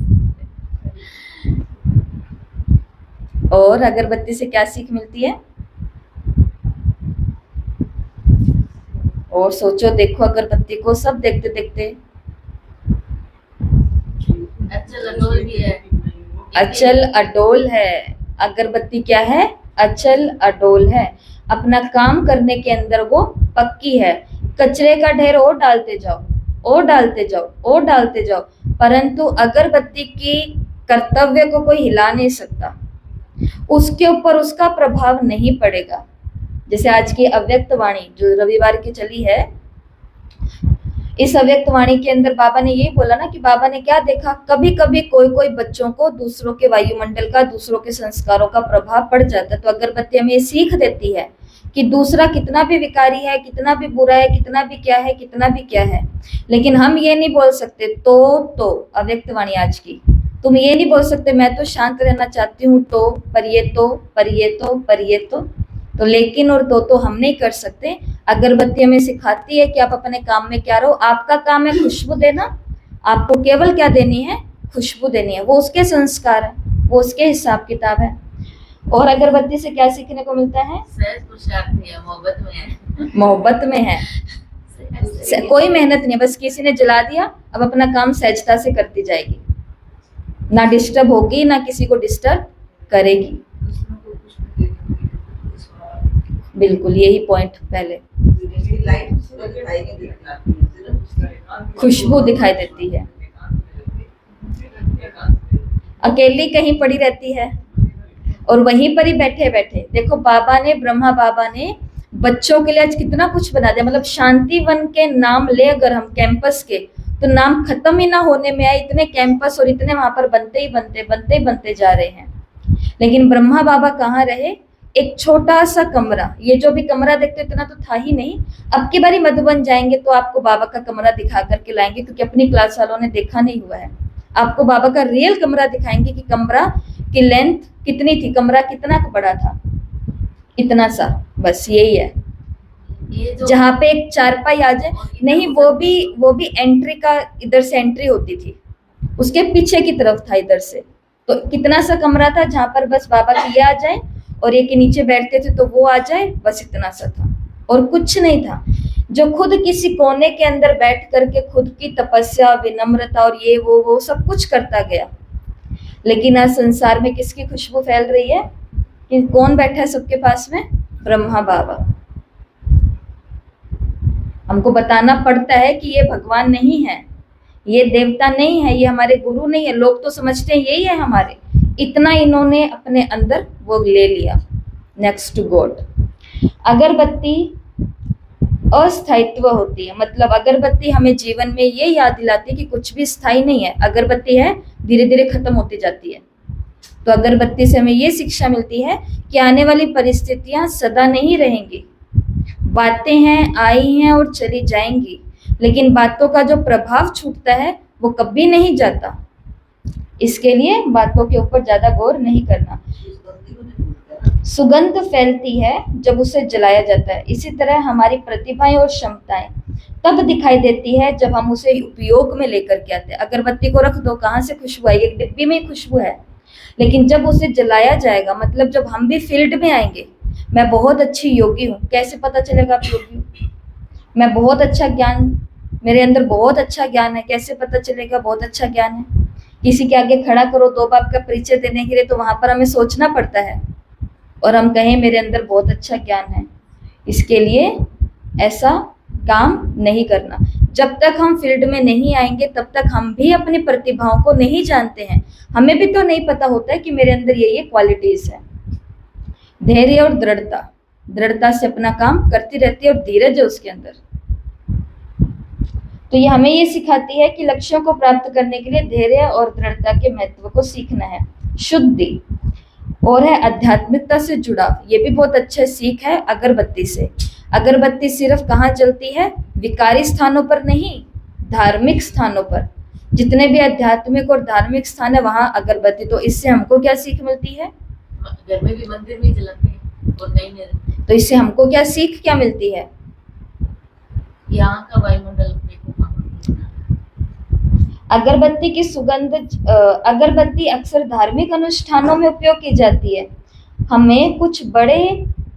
Speaker 1: और अगरबत्ती से क्या सीख मिलती है? और सोचो, देखो अगरबत्ती को, सब देखते देखते अचल अडोल है। अगरबत्ती क्या है? अचल अडोल है, अपना काम करने के अंदर वो पक्की है। कचरे का ढेर और डालते जाओ, और डालते जाओ, और डालते जाओ, परंतु अगरबत्ती की कर्तव्य को कोई हिला नहीं सकता, उसके ऊपर उसका प्रभाव नहीं पड़ेगा। जैसे आज की अव्यक्त वाणी जो रविवार की चली है, इस अव्यक्त वाणी के अंदर बाबा ने यही बोला ना कि बाबा ने क्या देखा, कभी कभी कोई कोई बच्चों को दूसरों के वायुमंडल का, दूसरों के संस्कारों का प्रभाव पड़ जाता है। तो अगरबत्ती हमें ये सीख देती है कि दूसरा कितना भी विकारी है, कितना भी बुरा है, कितना भी क्या है, कितना भी क्या है, लेकिन हम ये नहीं बोल सकते तो अव्यक्त वाणी आज की, तुम ये नहीं बोल सकते मैं तो शांत रहना चाहती हूँ, तो पर ये तो, पर ये तो, पर ये तो लेकिन और तो हम नहीं कर सकते। अगरबत्ती हमें सिखाती है कि आप अपने काम में क्या रहो। आपका काम है खुशबू देना, आपको केवल क्या देनी है? खुशबू देनी है। वो उसके संस्कार है, वो उसके हिसाब किताब है। और अगरबत्ती से क्या सीखने को मिलता है? मोहब्बत में है, कोई मेहनत नहीं, बस किसी ने जला दिया, अब अपना काम सहजता से करती जाएगी, ना डिस्टर्ब होगी, ना किसी को डिस्टर्ब करेगी। बिल्कुल, यही पॉइंट पहले, खुशबू दिखाई देती है। अकेली कहीं पड़ी रहती है और वहीं पर ही बैठे बैठे देखो, बाबा ने, ब्रह्मा बाबा ने बच्चों के लिए आज कितना कुछ बना दिया। मतलब शांति वन के नाम ले अगर हम कैंपस के, तो नाम खत्म ही ना होने में आए, इतने कैंपस और इतने वहां पर बनते ही बनते जा रहे हैं। लेकिन ब्रह्मा बाबा कहाँ रहे? एक छोटा सा कमरा, ये जो भी कमरा देखते इतना तो था ही नहीं। अब की बारी मधुबन जाएंगे तो आपको बाबा का कमरा दिखा करके लाएंगे, क्योंकि अपनी क्लास वालों ने देखा नहीं हुआ है। आपको बाबा का रियल कमरा दिखाएंगे कि कमरा की लेंथ कितनी थी, कमरा कितना बड़ा था, इतना सा, बस यही है। जहाँ पे एक चारपाई आ जाए, नहीं वो भी एंट्री का, इधर से एंट्री होती थी, उसके पीछे की तरफ था इधर से। तो कितना सा कमरा था जहाँ पर बस बाबा की ये आ जाए और ये के नीचे बैठते थे तो वो आ जाए, बस इतना सा था और कुछ नहीं था। जो खुद किसी कोने के अंदर बैठ करके खुद की तपस्या, विनम्रता और ये वो सब कुछ करता गया। लेकिन आज संसार में किसकी खुशबू फैल रही है? कि कौन बैठा है सबके पास में? ब्रह्मा बाबा। हमको बताना पड़ता है कि ये भगवान नहीं है, ये देवता नहीं है, ये हमारे गुरु नहीं है, लोग तो समझते हैं यही है हमारे, इतना इन्होंने अपने अंदर वो ले लिया। नेक्स्ट गॉड, अगरबत्ती अस्थायित्व होती है, मतलब अगरबत्ती हमें जीवन में ये याद दिलाती है कि कुछ भी स्थायी नहीं है, अगरबत्ती है धीरे धीरे खत्म होती जाती है। तो अगरबत्ती से हमें ये शिक्षा मिलती है कि आने वाली परिस्थितियां सदा नहीं रहेंगी, बातें हैं आई हैं और चली जाएंगी, लेकिन बातों का जो प्रभाव छूटता है वो कभी नहीं जाता। इसके लिए बातों के ऊपर ज्यादा गौर नहीं करना। सुगंध फैलती है जब उसे जलाया जाता है, इसी तरह हमारी प्रतिभाएं और क्षमताएं तब दिखाई देती है जब हम उसे उपयोग में लेकर के आते हैं। अगरबत्ती को रख दो, कहाँ से खुशबू आएगी, एक डिब्बी में ही खुशबू है, लेकिन जब उसे जलाया जाएगा, मतलब जब हम भी फील्ड में आएंगे, मैं बहुत अच्छी योगी हूँ, कैसे पता चलेगा आप योगी हो? मैं बहुत अच्छा ज्ञान, मेरे अंदर बहुत अच्छा ज्ञान है, कैसे पता चलेगा बहुत अच्छा ज्ञान है? किसी के आगे खड़ा करो दो बाप का परिचय देने के लिए, तो वहां पर हमें सोचना पड़ता है, और हम कहें मेरे अंदर बहुत अच्छा ज्ञान है। इसके लिए ऐसा काम नहीं करना। जब तक हम फील्ड में नहीं आएंगे तब तक हम भी अपनी प्रतिभाओं को नहीं जानते हैं, हमें भी तो नहीं पता होता है कि मेरे अंदर ये क्वालिटीज है। धैर्य और दृढ़ता, दृढ़ता से अपना काम करती रहती है और धीरज है उसके अंदर। तो ये हमें ये सिखाती है कि लक्ष्यों को प्राप्त करने के लिए धैर्य और दृढ़ता के महत्व को सीखना है। शुद्धि और है आध्यात्मिकता से जुड़ाव, ये भी बहुत अच्छा सीख है अगरबत्ती से। अगरबत्ती सिर्फ कहाँ जलती है? विकारी स्थानों पर नहीं, धार्मिक स्थानों पर। जितने भी आध्यात्मिक और धार्मिक स्थान है वहां अगरबत्ती। तो इससे हमको क्या सीख मिलती है?
Speaker 2: घर में भी मंदिर में जलाते हैं और नहीं,
Speaker 1: तो इससे हमको क्या सीख क्या मिलती है?
Speaker 2: यहाँ का वायुमंडल देखो।
Speaker 1: अगरबत्ती की सुगंध, अगरबत्ती अक्सर धार्मिक अनुष्ठानों में उपयोग की जाती है, हमें कुछ बड़े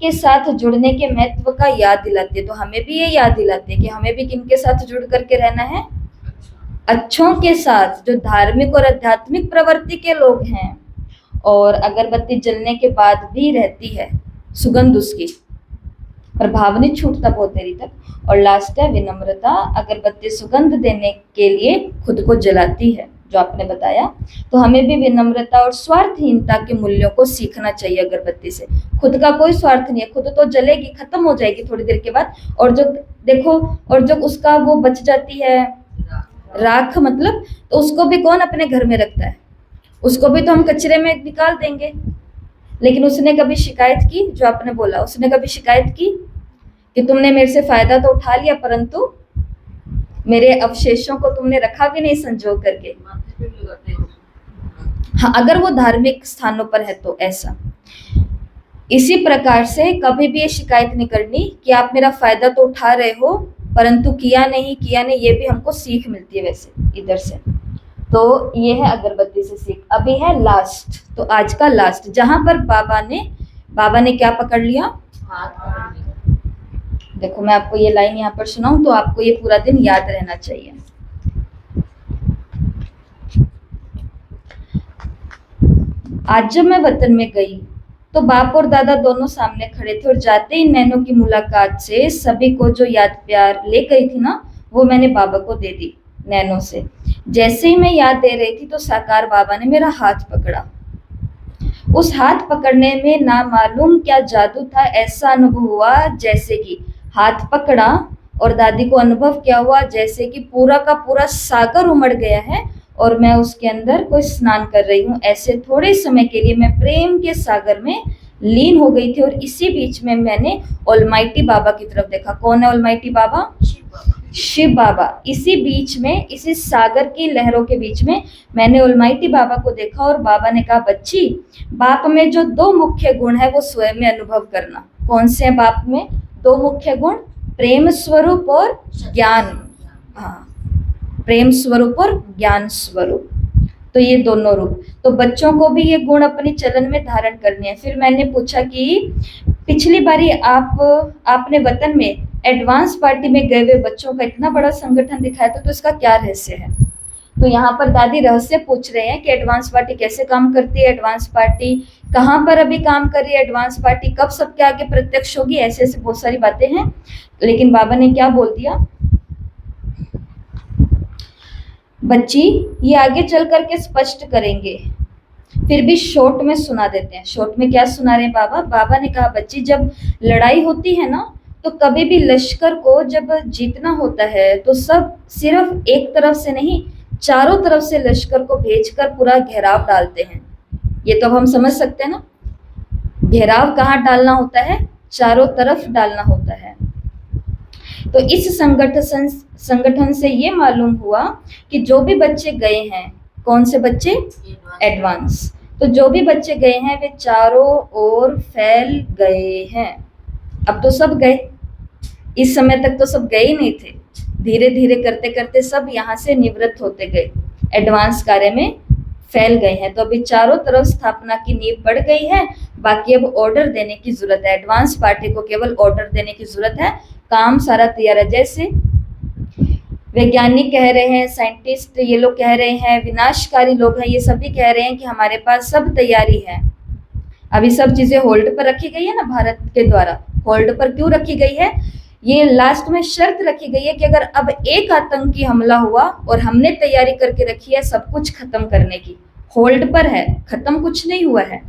Speaker 1: के साथ जुड़ने के महत्व का याद दिलाती है। तो हमें भी ये याद दिलाती है कि हमें भी किनके साथ जुड़ करके रहना है? अच्छों के साथ, जो धार्मिक और आध्यात्मिक प्रवृत्ति के लोग हैं। और अगरबत्ती जलने के बाद भी रहती है सुगंध, उसकी प्रभाव नहीं छूटता बहुत देरी तक। और लास्ट है विनम्रता, अगरबत्ती सुगंध देने के लिए खुद को जलाती है, जो आपने बताया। तो हमें भी विनम्रता और स्वार्थहीनता के मूल्यों को सीखना चाहिए अगरबत्ती से। खुद का कोई स्वार्थ नहीं है, खुद तो जलेगी, खत्म हो जाएगी थोड़ी देर के बाद, और जो देखो, और जब उसका वो बच जाती है राख, मतलब तो उसको भी कौन अपने घर में रखता है? उसको भी तो हम कचरे में निकाल देंगे। लेकिन उसने कभी शिकायत की? जो आपने बोला, उसने कभी शिकायत की कि तुमने मेरे से फायदा तो उठा लिया, परंतु मेरे अवशेषों को तुमने रखा भी नहीं संजो करके। हाँ, अगर वो धार्मिक स्थानों पर है तो ऐसा। इसी प्रकार से कभी भी ये शिकायत नहीं करनी कि आप मेरा फायदा तो उठा रहे हो परंतु किया नहीं, ये भी हमको सीख मिलती है वैसे इधर से। तो ये है अगरबत्ती से सीख। अभी है लास्ट, तो आज का लास्ट, जहां पर बाबा ने क्या पकड़ लिया? देखो मैं आपको ये लाइन यहाँ पर सुनाऊं तो आपको ये पूरा दिन याद रहना चाहिए। आज जब मैं वतन में गई तो बाप और दादा दोनों सामने खड़े थे, और जाते ही नैनो की मुलाकात से सभी को जो याद प्यार ले गई थी ना, वो मैंने बाबा को दे दी नैनो से। जैसे ही मैं याद दे रही थी तो साकार बाबा ने मेरा हाथ पकड़ा। उस हाथ पकड़ने में ना मालूम क्या जादू था, ऐसा अनुभव हुआ जैसे कि हाथ पकड़ा और दादी को अनुभव क्या हुआ जैसे कि पूरा का पूरा सागर उमड़ गया है और मैं उसके अंदर कोई स्नान कर रही हूँ। ऐसे थोड़े समय के लिए मैं प्रेम के सागर में लीन हो गई थी, और इसी बीच में मैंने ऑलमाइटी बाबा की तरफ देखा। कौन है ऑलमाइटी बाबा? शिव बाबा। इसी बीच में, इसी सागर की लहरों के बीच में मैंने ऑलमाइटी बाबा को देखा, और बाबा ने कहा, बच्ची, बाप में जो दो मुख्य गुण है वो स्वयं में अनुभव करना। कौन से हैं बाप में दो मुख्य गुण? प्रेम स्वरूप और ज्ञान। हाँ, प्रेम स्वरूप और ज्ञान स्वरूप, तो ये दोनों रूप। तो बच्चों को भी ये गुण अपने चलन में धारण करने हैं। फिर मैंने पूछा कि पिछली बारी आपने वतन में एडवांस पार्टी में गए हुए बच्चों का इतना बड़ा संगठन दिखाया था, तो इसका क्या रहस्य है? तो यहाँ पर दादी रहस्य पूछ रहे हैं कि एडवांस पार्टी कैसे काम करती है, एडवांस पार्टी कहाँ पर अभी काम कर रही है, एडवांस पार्टी कब सबके आगे प्रत्यक्ष होगी, ऐसे ऐसे बहुत सारी बातें हैं। लेकिन बाबा ने क्या बोल दिया? बच्ची ये आगे चल करके स्पष्ट करेंगे, फिर भी शॉर्ट में सुना देते हैं। शॉर्ट में क्या सुना रहे हैं बाबा? बाबा ने कहा बच्ची जब लड़ाई होती है ना, तो कभी भी लश्कर को जब जीतना होता है तो सब सिर्फ एक तरफ से नहीं, चारों तरफ से लश्कर को भेजकर पूरा घेराव डालते हैं। ये तो अब हम समझ सकते हैं ना, घेराव कहाँ डालना होता है? चारों तरफ डालना होता है। तो इस संगठन से ये मालूम हुआ कि जो भी बच्चे गए हैं, कौन से बच्चे? एडवांस। तो जो भी बच्चे गए हैं वे चारों ओर फैल गए हैं। अब तो सब गए, इस समय तक तो सब गए ही नहीं थे, धीरे धीरे करते करते सब यहाँ से निवृत्त होते गए, एडवांस कार्य में फैल गए हैं। तो अभी चारों तरफ स्थापना की नींव पड़ गई है, बाकी अब ऑर्डर देने की जरूरत है। एडवांस पार्टी को केवल ऑर्डर देने की जरूरत है, काम सारा तैयार है। जैसे वैज्ञानिक कह रहे हैं, साइंटिस्ट ये लोग कह रहे हैं, विनाशकारी लोग हैं, ये सभी कह रहे हैं कि हमारे पास सब तैयारी है। अभी सब चीजें होल्ड पर रखी गई है ना भारत के द्वारा। होल्ड पर क्यों रखी गई है? ये लास्ट में शर्त रखी गई है कि अगर अब एक आतंकी हमला हुआ और हमने तैयारी करके रखी है सब कुछ खत्म करने की, होल्ड पर है, खत्म कुछ नहीं हुआ है।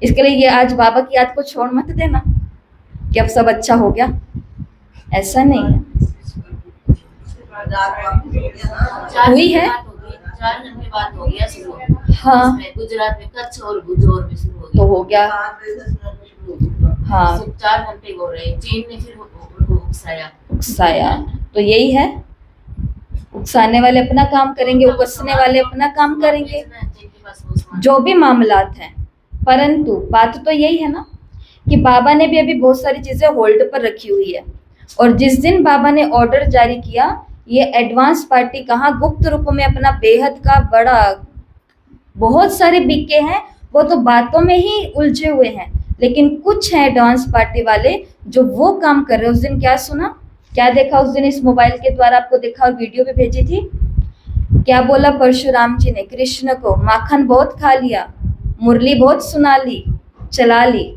Speaker 1: इसके लिए ये आज बाबा की याद को छोड़ मत देना कि अब सब अच्छा हो गया, ऐसा नहीं है। हुई है
Speaker 2: 4 घंटे बाद हो गया शुरू।
Speaker 1: हाँ।
Speaker 2: इसमें गुजरात में कच्छ और भुजोर में शुरू हो
Speaker 1: तो
Speaker 2: गया।
Speaker 1: हो गया। हाँ,
Speaker 2: सिर्फ 4 घंटे हो रहे। चीन ने फिर उनको
Speaker 1: उकसाया। तो यही है, उकसाने वाले अपना काम करेंगे, उकसने वाले अपना काम करेंगे, जो भी मामलात हैं। परंतु बात तो यही है ना कि बाबा ने भी अभी बहुत सारी चीजें होल्ड पर रखी हुई है, और जिस दिन बाबा ने ऑर्डर जारी किया, ये एडवांस पार्टी कहाँ गुप्त रूप में अपना बेहद का बड़ा, बहुत सारे बीके हैं, वो तो बातों में ही उलझे हुए हैं, लेकिन कुछ है एडवांस पार्टी वाले जो वो काम कर रहे हैं। उस दिन क्या सुना, क्या देखा उस दिन इस मोबाइल के द्वारा आपको देखा और वीडियो भी भेजी थी? क्या बोला परशुराम जी ने कृष्ण को? माखन बहुत खा लिया, मुरली बहुत सुना ली, चला ली,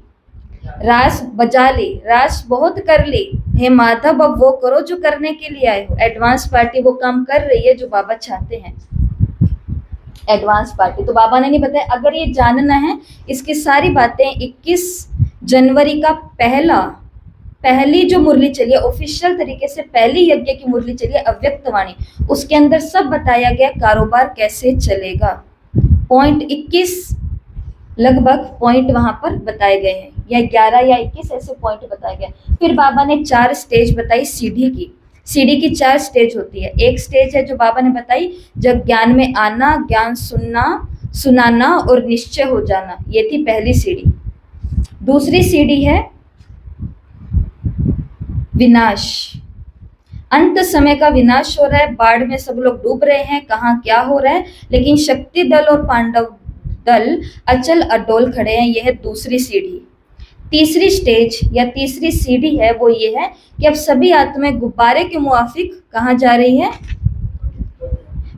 Speaker 1: रास बजा ली, रास बहुत कर ली, हे माधव अब वो करो जो करने के लिए आए हो। एडवांस पार्टी वो काम कर रही है जो बाबा चाहते हैं। एडवांस पार्टी तो बाबा ने नहीं बताया। अगर ये जानना है इसकी सारी बातें, 21 जनवरी का पहली जो मुरली चली है ऑफिशियल तरीके से, पहली यज्ञ की मुरली चली है अव्यक्त वाणी, उसके अंदर सब बताया गया कारोबार कैसे चलेगा। पॉइंट 21 लगभग पॉइंट वहां पर बताए गए हैं, या 11 या 21 ऐसे पॉइंट बताए गए। फिर बाबा ने 4 स्टेज बताई सीढ़ी की। सीढ़ी की 4 स्टेज होती है। एक स्टेज है जो बाबा ने बताई, जब ज्ञान में आना, ज्ञान सुनना, सुनाना और निश्चय हो जाना, ये थी पहली सीढ़ी। दूसरी सीढ़ी है विनाश। अंत समय का विनाश हो रहा है, बाढ़ में सब लोग डूब रहे हैं, कहाँ क्या हो रहा है, लेकिन शक्ति दल और पांडव दल अचल अडोल खड़े हैं। यह है दूसरी सीढ़ी। तीसरी स्टेज या तीसरी सीढ़ी है वो ये है कि अब सभी आत्माएं गुब्बारे के मुआफिक कहाँ जा रही है?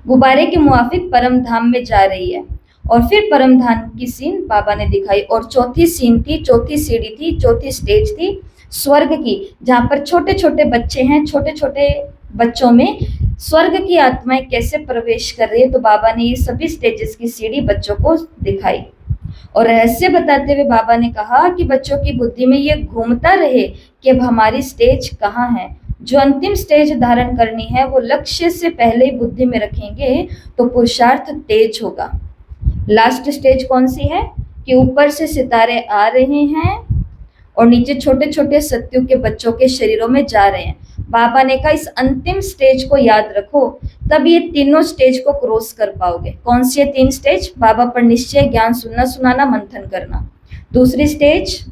Speaker 1: गुब्बारे के मुआफिक परम धाम में जा रही है। और फिर परम धाम की सीन बाबा ने दिखाई। और चौथी सीन थी, चौथी सीढ़ी थी, चौथी स्टेज थी स्वर्ग की, जहाँ पर छोटे छोटे बच्चे हैं, छोटे छोटे बच्चों में स्वर्ग की आत्माएं कैसे प्रवेश कर रही है। तो बाबा ने ये सभी स्टेजेस की सीढ़ी बच्चों को दिखाई, और रहस्य बताते हुए बाबा ने कहा कि बच्चों की बुद्धि में ये घूमता रहे कि अब हमारी स्टेज कहाँ है। जो अंतिम स्टेज धारण करनी है वो लक्ष्य से पहले ही बुद्धि में रखेंगे तो पुरुषार्थ तेज होगा। लास्ट स्टेज कौन सी है कि ऊपर से सितारे आ रहे हैं और नीचे छोटे छोटे सत्युग के बच्चों के शरीरों में जा रहे हैं। बाबा ने कहा इस अंतिम स्टेज को याद रखो, तब ये तीनों स्टेज को क्रॉस कर पाओगे। कौन सी है 3 स्टेज? बाबा पर निश्चय, ज्ञान सुनना, सुनाना, मंथन करना। दूसरी स्टेज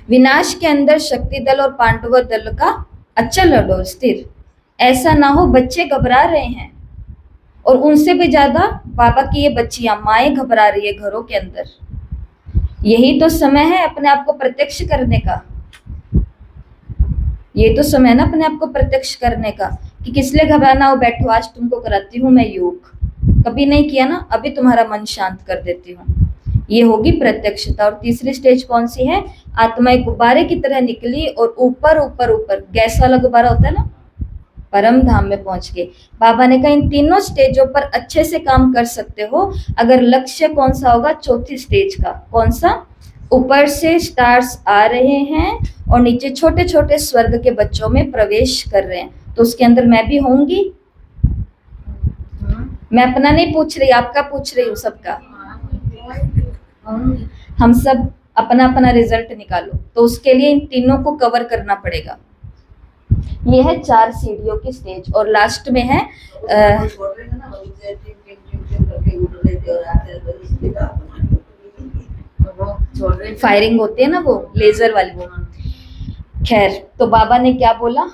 Speaker 1: विनाश के अंदर शक्ति दल और पांडव दल का अचल अडोल स्थिर। ऐसा ना हो बच्चे घबरा रहे हैं, और उनसे भी ज्यादा बाबा की ये बच्चियां माएँ घबरा रही है घरों के अंदर। यही तो समय है अपने आप को प्रत्यक्ष करने का। ये तो समय है ना अपने आप को प्रत्यक्ष करने का कि किस लिए घबराना हो, बैठो आज तुमको कराती हूँ मैं योग। कभी नहीं किया ना, अभी तुम्हारा मन शांत कर देती हूँ। ये होगी प्रत्यक्षता। और तीसरी स्टेज कौन सी है? आत्माएं गुब्बारे की तरह निकली और ऊपर ऊपर ऊपर, गैस वाला गुब्बारा होता है ना, परम धाम में पहुंच गए। बाबा ने कहा इन तीनों स्टेजों पर अच्छे से काम कर सकते हो, अगर लक्ष्य कौन सा होगा, चौथी स्टेज का, कौन सा, ऊपर से स्टार्स आ रहे हैं और नीचे छोटे छोटे स्वर्ग के बच्चों में प्रवेश कर रहे हैं, तो उसके अंदर मैं भी होंगी। मैं अपना नहीं पूछ रही, आपका पूछ रही हूँ, सबका।
Speaker 2: होंगी।
Speaker 1: हम सब अपना अपना रिजल्ट निकालो, तो उसके लिए इन तीनों को कवर करना पड़ेगा। ये है 4 सीढ़ियों की स्टेज और लास्ट में है
Speaker 2: वो छोड़ रहे थे।
Speaker 1: फायरिंग होती है ना, वो लेजर वाली, वो। खैर, तो बाबा ने क्या बोला,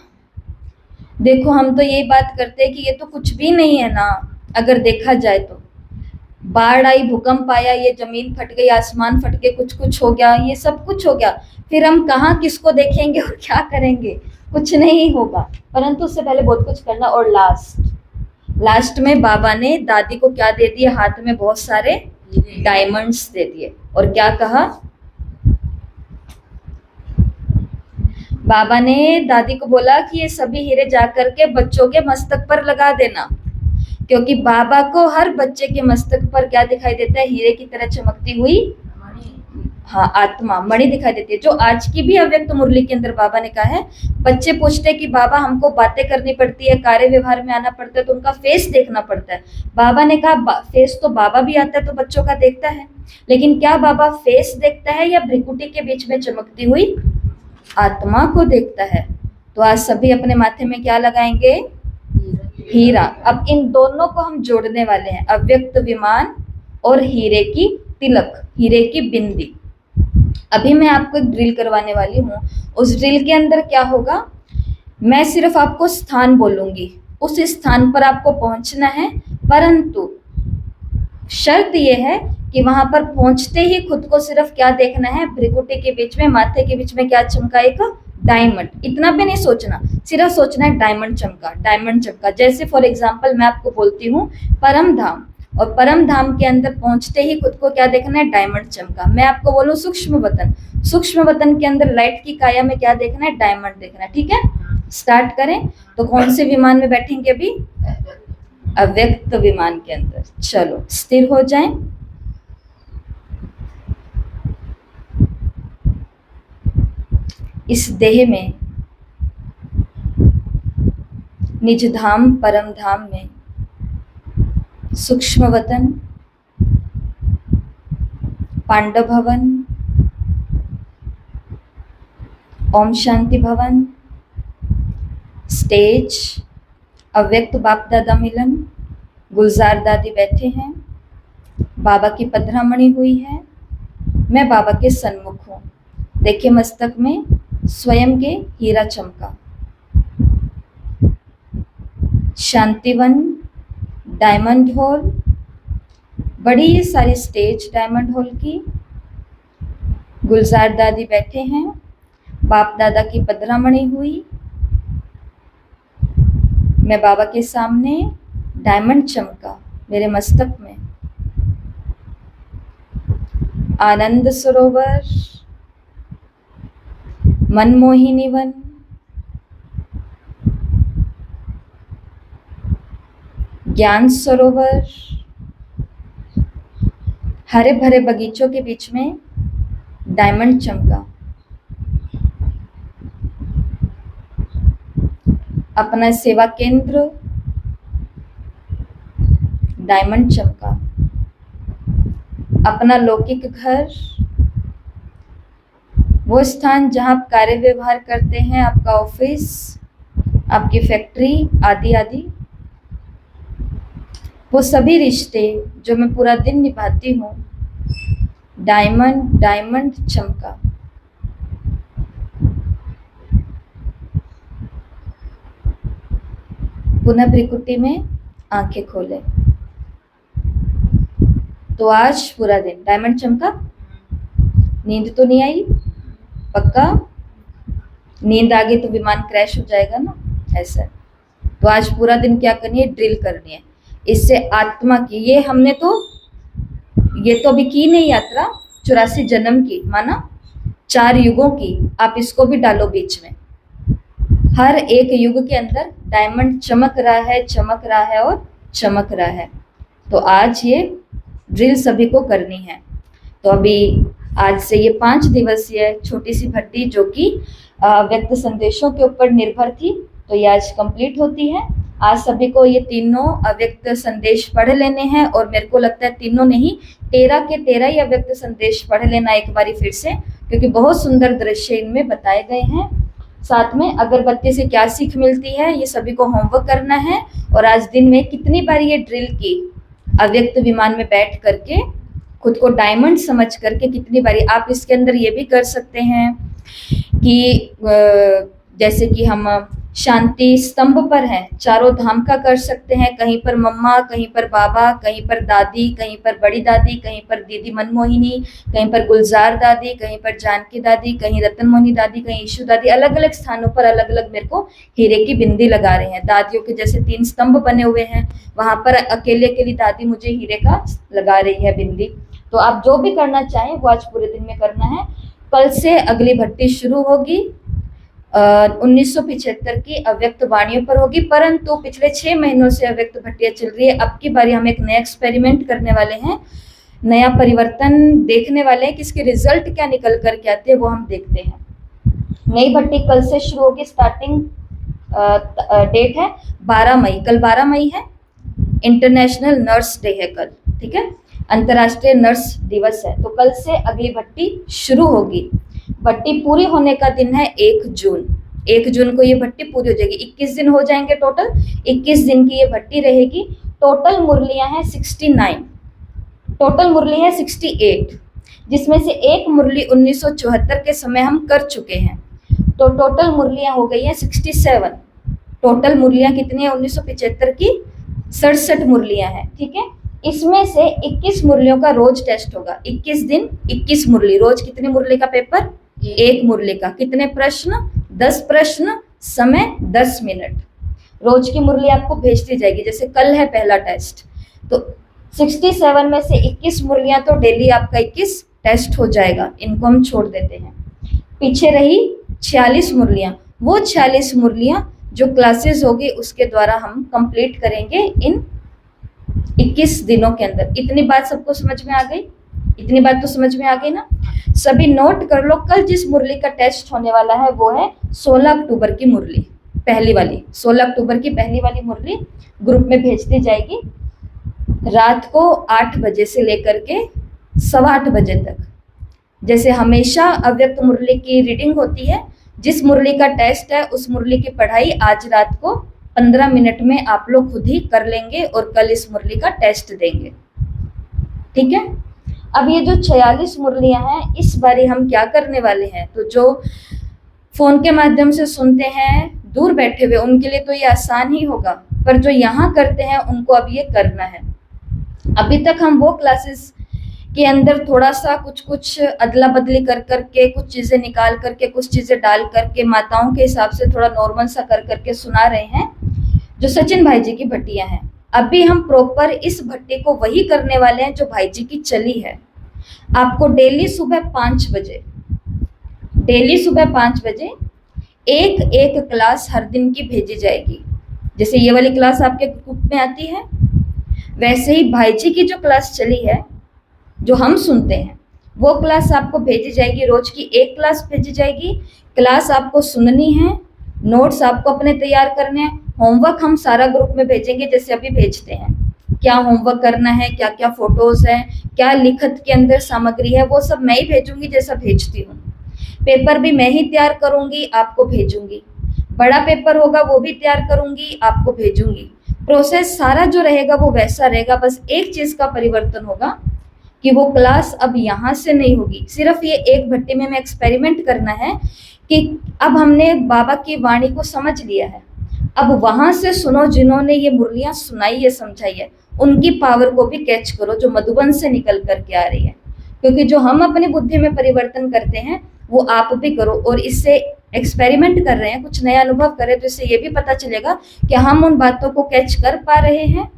Speaker 1: देखो हम तो यही बात करते हैं कि ये तो कुछ भी नहीं है ना, अगर देखा जाए तो। बाढ़ आई, भूकंप आया, ये जमीन फट गई, आसमान फट गए, कुछ कुछ हो गया, ये सब कुछ हो गया, फिर हम कहाँ किसको देखेंगे और क्या करेंगे, कुछ नहीं होगा। परंतु उससे पहले बहुत कुछ करना। और लास्ट में बाबा ने दादी को क्या दे दिया, हाथ में बहुत सारे डायमंड्स दे दिए, और क्या कहा, बाबा ने दादी को बोला कि ये सभी हीरे जाकर के बच्चों के मस्तक पर लगा देना, क्योंकि बाबा को हर बच्चे के मस्तक पर क्या दिखाई देता है, हीरे की तरह चमकती हुई, हाँ, आत्मा, मणि दिखाई देती है। जो आज की भी अव्यक्त मुरली के अंदर बाबा ने कहा है, बच्चे पूछते हैं कि बाबा हमको बातें करनी पड़ती है, कार्य व्यवहार में आना पड़ता है, तो उनका फेस देखना पड़ता है। बाबा ने कहा फेस तो बाबा भी आता है तो बच्चों का देखता है, लेकिन क्या बाबा फेस देखता है या भ्रिकुटी के बीच में चमकती हुई आत्मा को देखता है? तो आज सभी अपने माथे में क्या लगाएंगे, हीरा। अब इन दोनों को हम जोड़ने वाले हैं, अव्यक्त विमान और हीरे की तिलक, हीरे की बिंदी। अभी मैं आपको एक ड्रिल करवाने वाली हूँ। उस ड्रिल के अंदर क्या होगा, मैं सिर्फ आपको स्थान बोलूंगी, उस स्थान पर आपको पहुंचना है, परंतु शर्त यह है कि वहां पर पहुंचते ही खुद को सिर्फ क्या देखना है, भ्रिकुटी के बीच में, माथे के बीच में क्या चमका, एक डायमंड। इतना भी नहीं सोचना, सिर्फ सोचना है डायमंड चमका, डायमंड चमका। जैसे फॉर एग्जांपल मैं आपको बोलती हूँ परम धाम, और परम धाम के अंदर पहुंचते ही खुद को क्या देखना है, डायमंड चमका। मैं आपको बोलूं सूक्ष्म वतन, सूक्ष्म वतन के अंदर लाइट की काया में क्या देखना है, डायमंड देखना है। ठीक है, स्टार्ट करें। तो कौन से विमान में बैठेंगे अभी, अव्यक्त विमान के अंदर। चलो स्थिर हो जाएं। इस देह में, निज धाम परम धाम में, सूक्ष्म वतन, पांडव भवन, ओम शांति भवन, स्टेज, अव्यक्त बाप दादा मिलन, गुलजार दादी बैठे हैं, बाबा की पधरामणि हुई है, मैं बाबा के सन्मुख हूँ। देखिए मस्तक में स्वयं के हीरा चमका। शांतिवन, डायमंड हॉल, बड़ी ये सारी स्टेज डायमंड हॉल की, गुलजार दादी बैठे हैं, बाप दादा की पधरामणि हुई, मैं बाबा के सामने, डायमंड चमका मेरे मस्तक में। आनंद सरोवर, मनमोहिनी वन, ज्ञान सरोवर, हरे भरे बगीचों के बीच में डायमंड चमका। अपना सेवा केंद्र, डायमंड चमका। अपना लौकिक घर, वो स्थान जहां आप कार्य व्यवहार करते हैं, आपका ऑफिस, आपकी फैक्ट्री आदि आदि, वो सभी रिश्ते जो मैं पूरा दिन निभाती हूँ, डायमंड डायमंड चमका। पुनः भ्रिकुटी में आंखें खोले। तो आज पूरा दिन डायमंड चमका। नींद तो नहीं आई? पक्का? नींद आ गई तो विमान क्रैश हो जाएगा ना, ऐसा। तो आज पूरा दिन क्या करनी है, ड्रिल करनी है। इससे आत्मा की, ये हमने तो, ये तो अभी की नहीं यात्रा, 84 जन्म की, माना 4 युगों की। आप इसको भी डालो बीच में, हर एक युग के अंदर डायमंड चमक रहा है और चमक रहा है। तो आज ये ड्रिल सभी को करनी है। तो अभी आज से ये 5 दिवसीय छोटी सी भट्टी जो कि व्यक्त संदेशों के ऊपर निर्भर थी, तो ये आज कंप्लीट होती है। आज सभी को ये तीनों अव्यक्त संदेश पढ़ लेने हैं, और मेरे को लगता है तीनों नहीं, 13 के 13 ही अव्यक्त संदेश पढ़ लेना एक बारी फिर से, क्योंकि बहुत सुंदर दृश्य इनमें बताए गए हैं। साथ में अगरबत्ती से क्या सीख मिलती है, ये सभी को होमवर्क करना है। और आज दिन में कितनी बार ये ड्रिल की, अव्यक्त विमान में बैठ करके खुद को डायमंड समझ करके कितनी बारी। आप इसके अंदर ये भी कर सकते हैं कि जैसे कि हम शांति स्तंभ पर हैं, चारों धाम का कर सकते हैं। कहीं पर मम्मा, कहीं पर बाबा, कहीं पर दादी, कहीं पर बड़ी दादी, कहीं पर दीदी मनमोहिनी, कहीं पर गुलजार दादी, कहीं पर जानकी दादी, कहीं रतन मोहिनी दादी, कहीं ईशु दादी। अलग अलग स्थानों पर अलग अलग मेरे को हीरे की बिंदी लगा रहे हैं। दादियों के जैसे 3 स्तंभ बने हुए हैं, वहां पर अकेले अकेली दादी मुझे हीरे का लगा रही है बिंदी। तो आप जो भी करना चाहें वो आज पूरे दिन में करना है। कल से अगली भट्टी शुरू होगी, 1975 की अव्यक्त वाणियों पर होगी, परंतु पिछले 6 महीनों से अव्यक्त भट्टियां चल रही है। अब की बारी हम एक नया एक्सपेरिमेंट करने वाले हैं, नया परिवर्तन देखने वाले हैं कि इसके रिजल्ट क्या निकल कर के आते हैं, वो हम देखते हैं। नई भट्टी कल से शुरू होगी। स्टार्टिंग डेट है 12 मई, कल 12 मई है, इंटरनेशनल नर्स डे है कल, ठीक है, अंतर्राष्ट्रीय नर्स दिवस है। तो कल से अगली भट्टी शुरू होगी। भट्टी पूरी होने का दिन है 1 जून। 1 जून को ये भट्टी पूरी हो जाएगी। 21 दिन हो जाएंगे टोटल, 21 दिन की ये भट्टी रहेगी। टोटल मुरलियां हैं 69, टोटल मुरली है 68, जिसमें से एक मुरली 1974 के समय हम कर चुके हैं। तो टोटल मुरलियां हो गई हैं 67। टोटल मुरलियां कितनी है 1975 की? 67 मुरलियां हैं, ठीक है। इसमें से 21 मुरलियों का रोज टेस्ट होगा। 21 दिन 21 मुरली, रोज कितनी मुरली का पेपर? 1 मुरली का। कितने प्रश्न? 10 प्रश्न, समय 10 मिनट। रोज की मुरली आपको भेजती जाएगी। जैसे कल है पहला टेस्ट, तो 67 में से 21 मुरलियां, तो डेली आपका 21 टेस्ट हो जाएगा। इनको हम छोड़ देते हैं। पीछे रही 46 मुरलियां। वो 46 मुरलियां जो क्लासेस होगी उसके द्वारा हम कंप्लीट करेंगे इन 21 दिनों के अंदर। इतनी बात सबको समझ में आ गई? इतनी बात तो समझ में आ गई ना? सभी नोट कर लो। कल जिस मुरली का टेस्ट होने वाला है वो है 16 अक्टूबर की मुरली, पहली वाली। 16 अक्टूबर की पहली वाली मुरली ग्रुप में भेज दी जाएगी रात को 8 बजे से लेकर के 8:15 बजे तक। जैसे हमेशा अव्यक्त मुरली की रीडिंग होती है, जिस मुरली का टेस्ट है उस मुरली की पढ़ाई आज रात को 15 मिनट में आप लोग खुद ही कर लेंगे और कल इस मुरली का टेस्ट देंगे, ठीक है। अब ये जो 46 मुरलियां हैं, इस बारी हम क्या करने वाले हैं, तो जो फोन के माध्यम से सुनते हैं दूर बैठे हुए उनके लिए तो ये आसान ही होगा, पर जो यहाँ करते हैं उनको अब ये करना है। अभी तक हम वो क्लासेस के अंदर थोड़ा सा कुछ अदला बदली कर करके, कुछ चीजें निकाल करके, कुछ चीजें डाल करके, माताओं के हिसाब से थोड़ा नॉर्मल सा कर करके सुना रहे हैं, जो सचिन भाई जी की भट्टियां हैं। अभी हम प्रॉपर इस भट्टी को वही करने वाले हैं जो भाई जी की चली है। आपको डेली सुबह 5 बजे, डेली सुबह 5 बजे एक क्लास हर दिन की भेजी जाएगी। जैसे ये वाली क्लास आपके ग्रुप में आती है, वैसे ही भाई जी की जो क्लास चली है, जो हम सुनते हैं, वो क्लास आपको भेजी जाएगी। रोज की 1 क्लास भेजी जाएगी। क्लास आपको सुननी है, नोट्स आपको अपने तैयार करने हैं। होमवर्क हम सारा ग्रुप में भेजेंगे जैसे अभी भेजते हैं। क्या होमवर्क करना है, क्या क्या फोटोज हैं, क्या लिखत के अंदर सामग्री है, वो सब मैं ही भेजूंगी जैसा भेजती हूँ। पेपर भी मैं ही तैयार करूंगी, आपको भेजूंगी। बड़ा पेपर होगा वो भी तैयार करूंगी, आपको भेजूंगी। प्रोसेस सारा जो रहेगा वो वैसा रहेगा। बस एक चीज का परिवर्तन होगा कि वो क्लास अब यहाँ से नहीं होगी। सिर्फ ये एक भट्टी में हमें एक्सपेरिमेंट करना है कि अब हमने बाबा की वाणी को समझ लिया है, अब वहां से सुनो जिन्होंने ये मुरलियां सुनाई है, समझाई है, उनकी पावर को भी कैच करो जो मधुबन से निकल करके आ रही है। क्योंकि जो हम अपनी बुद्धि में परिवर्तन करते हैं वो आप भी करो। और इससे एक्सपेरिमेंट कर रहे हैं, कुछ नया अनुभव कर रहे हैं, तो इससे ये भी पता चलेगा कि हम उन बातों को कैच कर पा रहे हैं।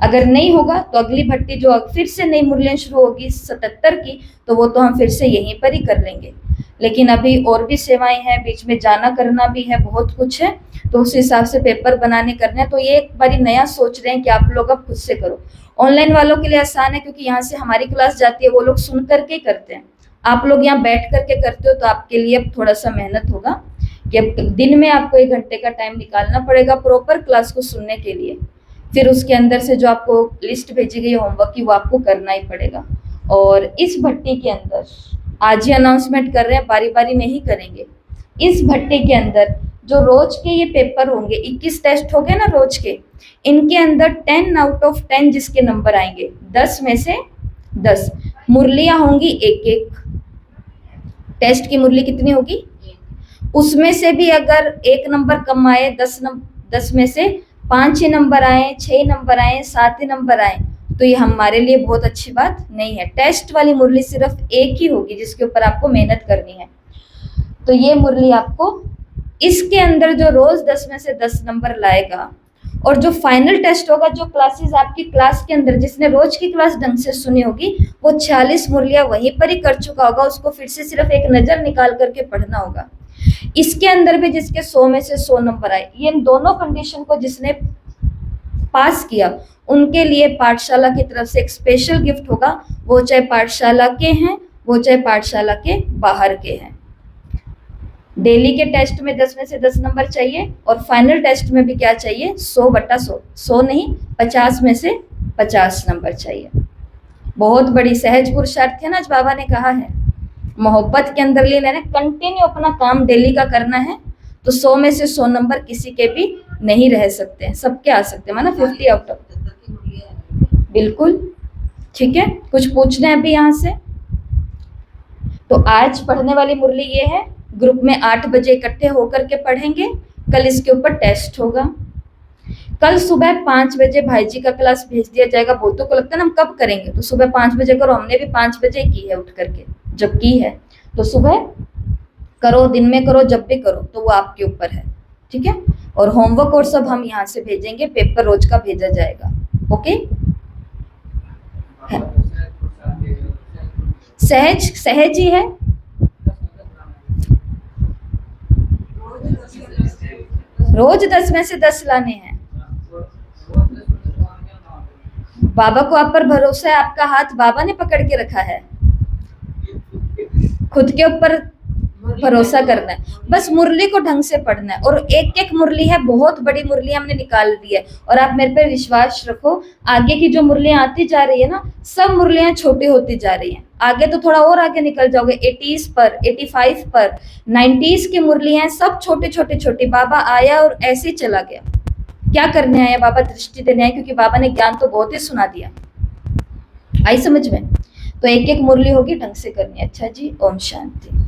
Speaker 1: अगर नहीं होगा तो अगली भट्टी जो फिर से नई मुरलियां शुरू होगी 77 की, तो वो तो हम फिर से यहीं पर ही कर लेंगे। लेकिन अभी और भी सेवाएं हैं, बीच में जाना करना भी है, बहुत कुछ है, तो उस हिसाब से पेपर बनाने करने हैं। तो ये एक बारी नया सोच रहे हैं कि आप लोग अब खुद से करो। ऑनलाइन वालों के लिए आसान है क्योंकि यहाँ से हमारी क्लास जाती है, वो लोग सुन करके ही करते हैं। आप लोग यहाँ बैठ करके करते हो तो आपके लिए अब थोड़ा सा मेहनत होगा कि अब दिन में आपको 1 घंटे का टाइम निकालना पड़ेगा प्रॉपर क्लास को सुनने के लिए। फिर उसके अंदर से जो आपको लिस्ट भेजी गई होमवर्क की वो आपको करना ही पड़ेगा। और इस भट्टी के अंदर आज ही अनाउंसमेंट कर रहे हैं, बारी बारी नहीं करेंगे। इस भट्टी के अंदर जो रोज के ये पेपर होंगे, 21 टेस्ट हो गए ना रोज के, इनके अंदर 10 आउट ऑफ 10 जिसके नंबर आएंगे, 10 में से 10 मुरलियां होंगी, एक एक टेस्ट की मुरली कितनी होगी, उसमें से भी अगर 1 नंबर कम आए, 10 में से 5 ही नंबर आए, 6 नंबर आए, 7 ही नंबर आए, तो ये हमारे लिए बहुत अच्छी बात नहीं है। टेस्ट वाली मुरली सिर्फ एक ही होगी जिसके ऊपर आपको मेहनत करनी है। तो ये मुरली आपको, इसके अंदर जो रोज 10 में से 10 नंबर लाएगा और जो फाइनल टेस्ट होगा, जो क्लासेस आपकी क्लास के अंदर जिसने रोज की क्लास ढंग से सुनी होगी, वो 46 मुरलियां वहीं पर ही कर चुका होगा, उसको फिर से सिर्फ एक नजर निकाल करके पढ़ना होगा। इसके अंदर भी जिसके 100 में से 100 नंबर आए, ये इन दोनों कंडीशन को जिसने पास किया उनके लिए पाठशाला की तरफ से एक स्पेशल गिफ्ट होगा, वो चाहे पाठशाला के हैं, वो चाहे पाठशाला के बाहर के हैं। डेली के टेस्ट में 10 में से 10 नंबर चाहिए और फाइनल टेस्ट में भी क्या चाहिए, 100/100, 100 नहीं 50 में से 50 नंबर चाहिए। बहुत बड़ी सहज पुरुषार्थ है ना, आज बाबा ने कहा है मोहब्बत के अंदर लिए लेना, कंटिन्यू अपना काम डेली का करना है, तो 100 में से 100 नंबर किसी के भी नहीं रह सकते हैं, सबके आ सकते हैं, माना 50 आउट ऑफ। बिल्कुल ठीक है। कुछ पूछना है अभी यहाँ से? तो आज पढ़ने वाली मुरली ये है, ग्रुप में 8 बजे इकट्ठे होकर के पढ़ेंगे। कल इसके ऊपर टेस्ट होगा। कल सुबह 5 बजे भाई जी का क्लास भेज दिया जाएगा। बहुतों को लगता है ना हम कब करेंगे, तो सुबह 5 बजे करो, हमने भी 5 बजे की है उठ करके, जब की है तो सुबह करो, दिन में करो, जब भी करो, तो वो आपके ऊपर है, ठीक है। और होमवर्क और सब हम यहाँ से भेजेंगे, पेपर रोज का भेजा जाएगा, ओके। सहज ही है। रोज 10 में से 10 लाने हैं। बाबा को आप पर भरोसा है, आपका हाथ बाबा ने पकड़ के रखा है, खुद के ऊपर भरोसा करना है, बस मुरली को ढंग से पढ़ना है। और एक एक मुरली है, बहुत बड़ी मुरली हमने निकाल दी है, और आप मेरे पे विश्वास रखो, आगे की जो मुरलियां आती जा रही है ना, सब मुरलियां छोटी होती जा रही हैं। आगे तो थोड़ा और आगे निकल जाओगे, 80s पर, 85 पर, 90s की मुरलियां सब छोटे छोटे छोटी। बाबा आया और ऐसे ही चला गया। क्या करने आया बाबा? दृष्टि देने आए, क्योंकि बाबा ने ज्ञान तो बहुत ही सुना दिया। आई समझ में? तो एक एक मुरली होगी, ढंग से करनी है। अच्छा जी, ओम शांति।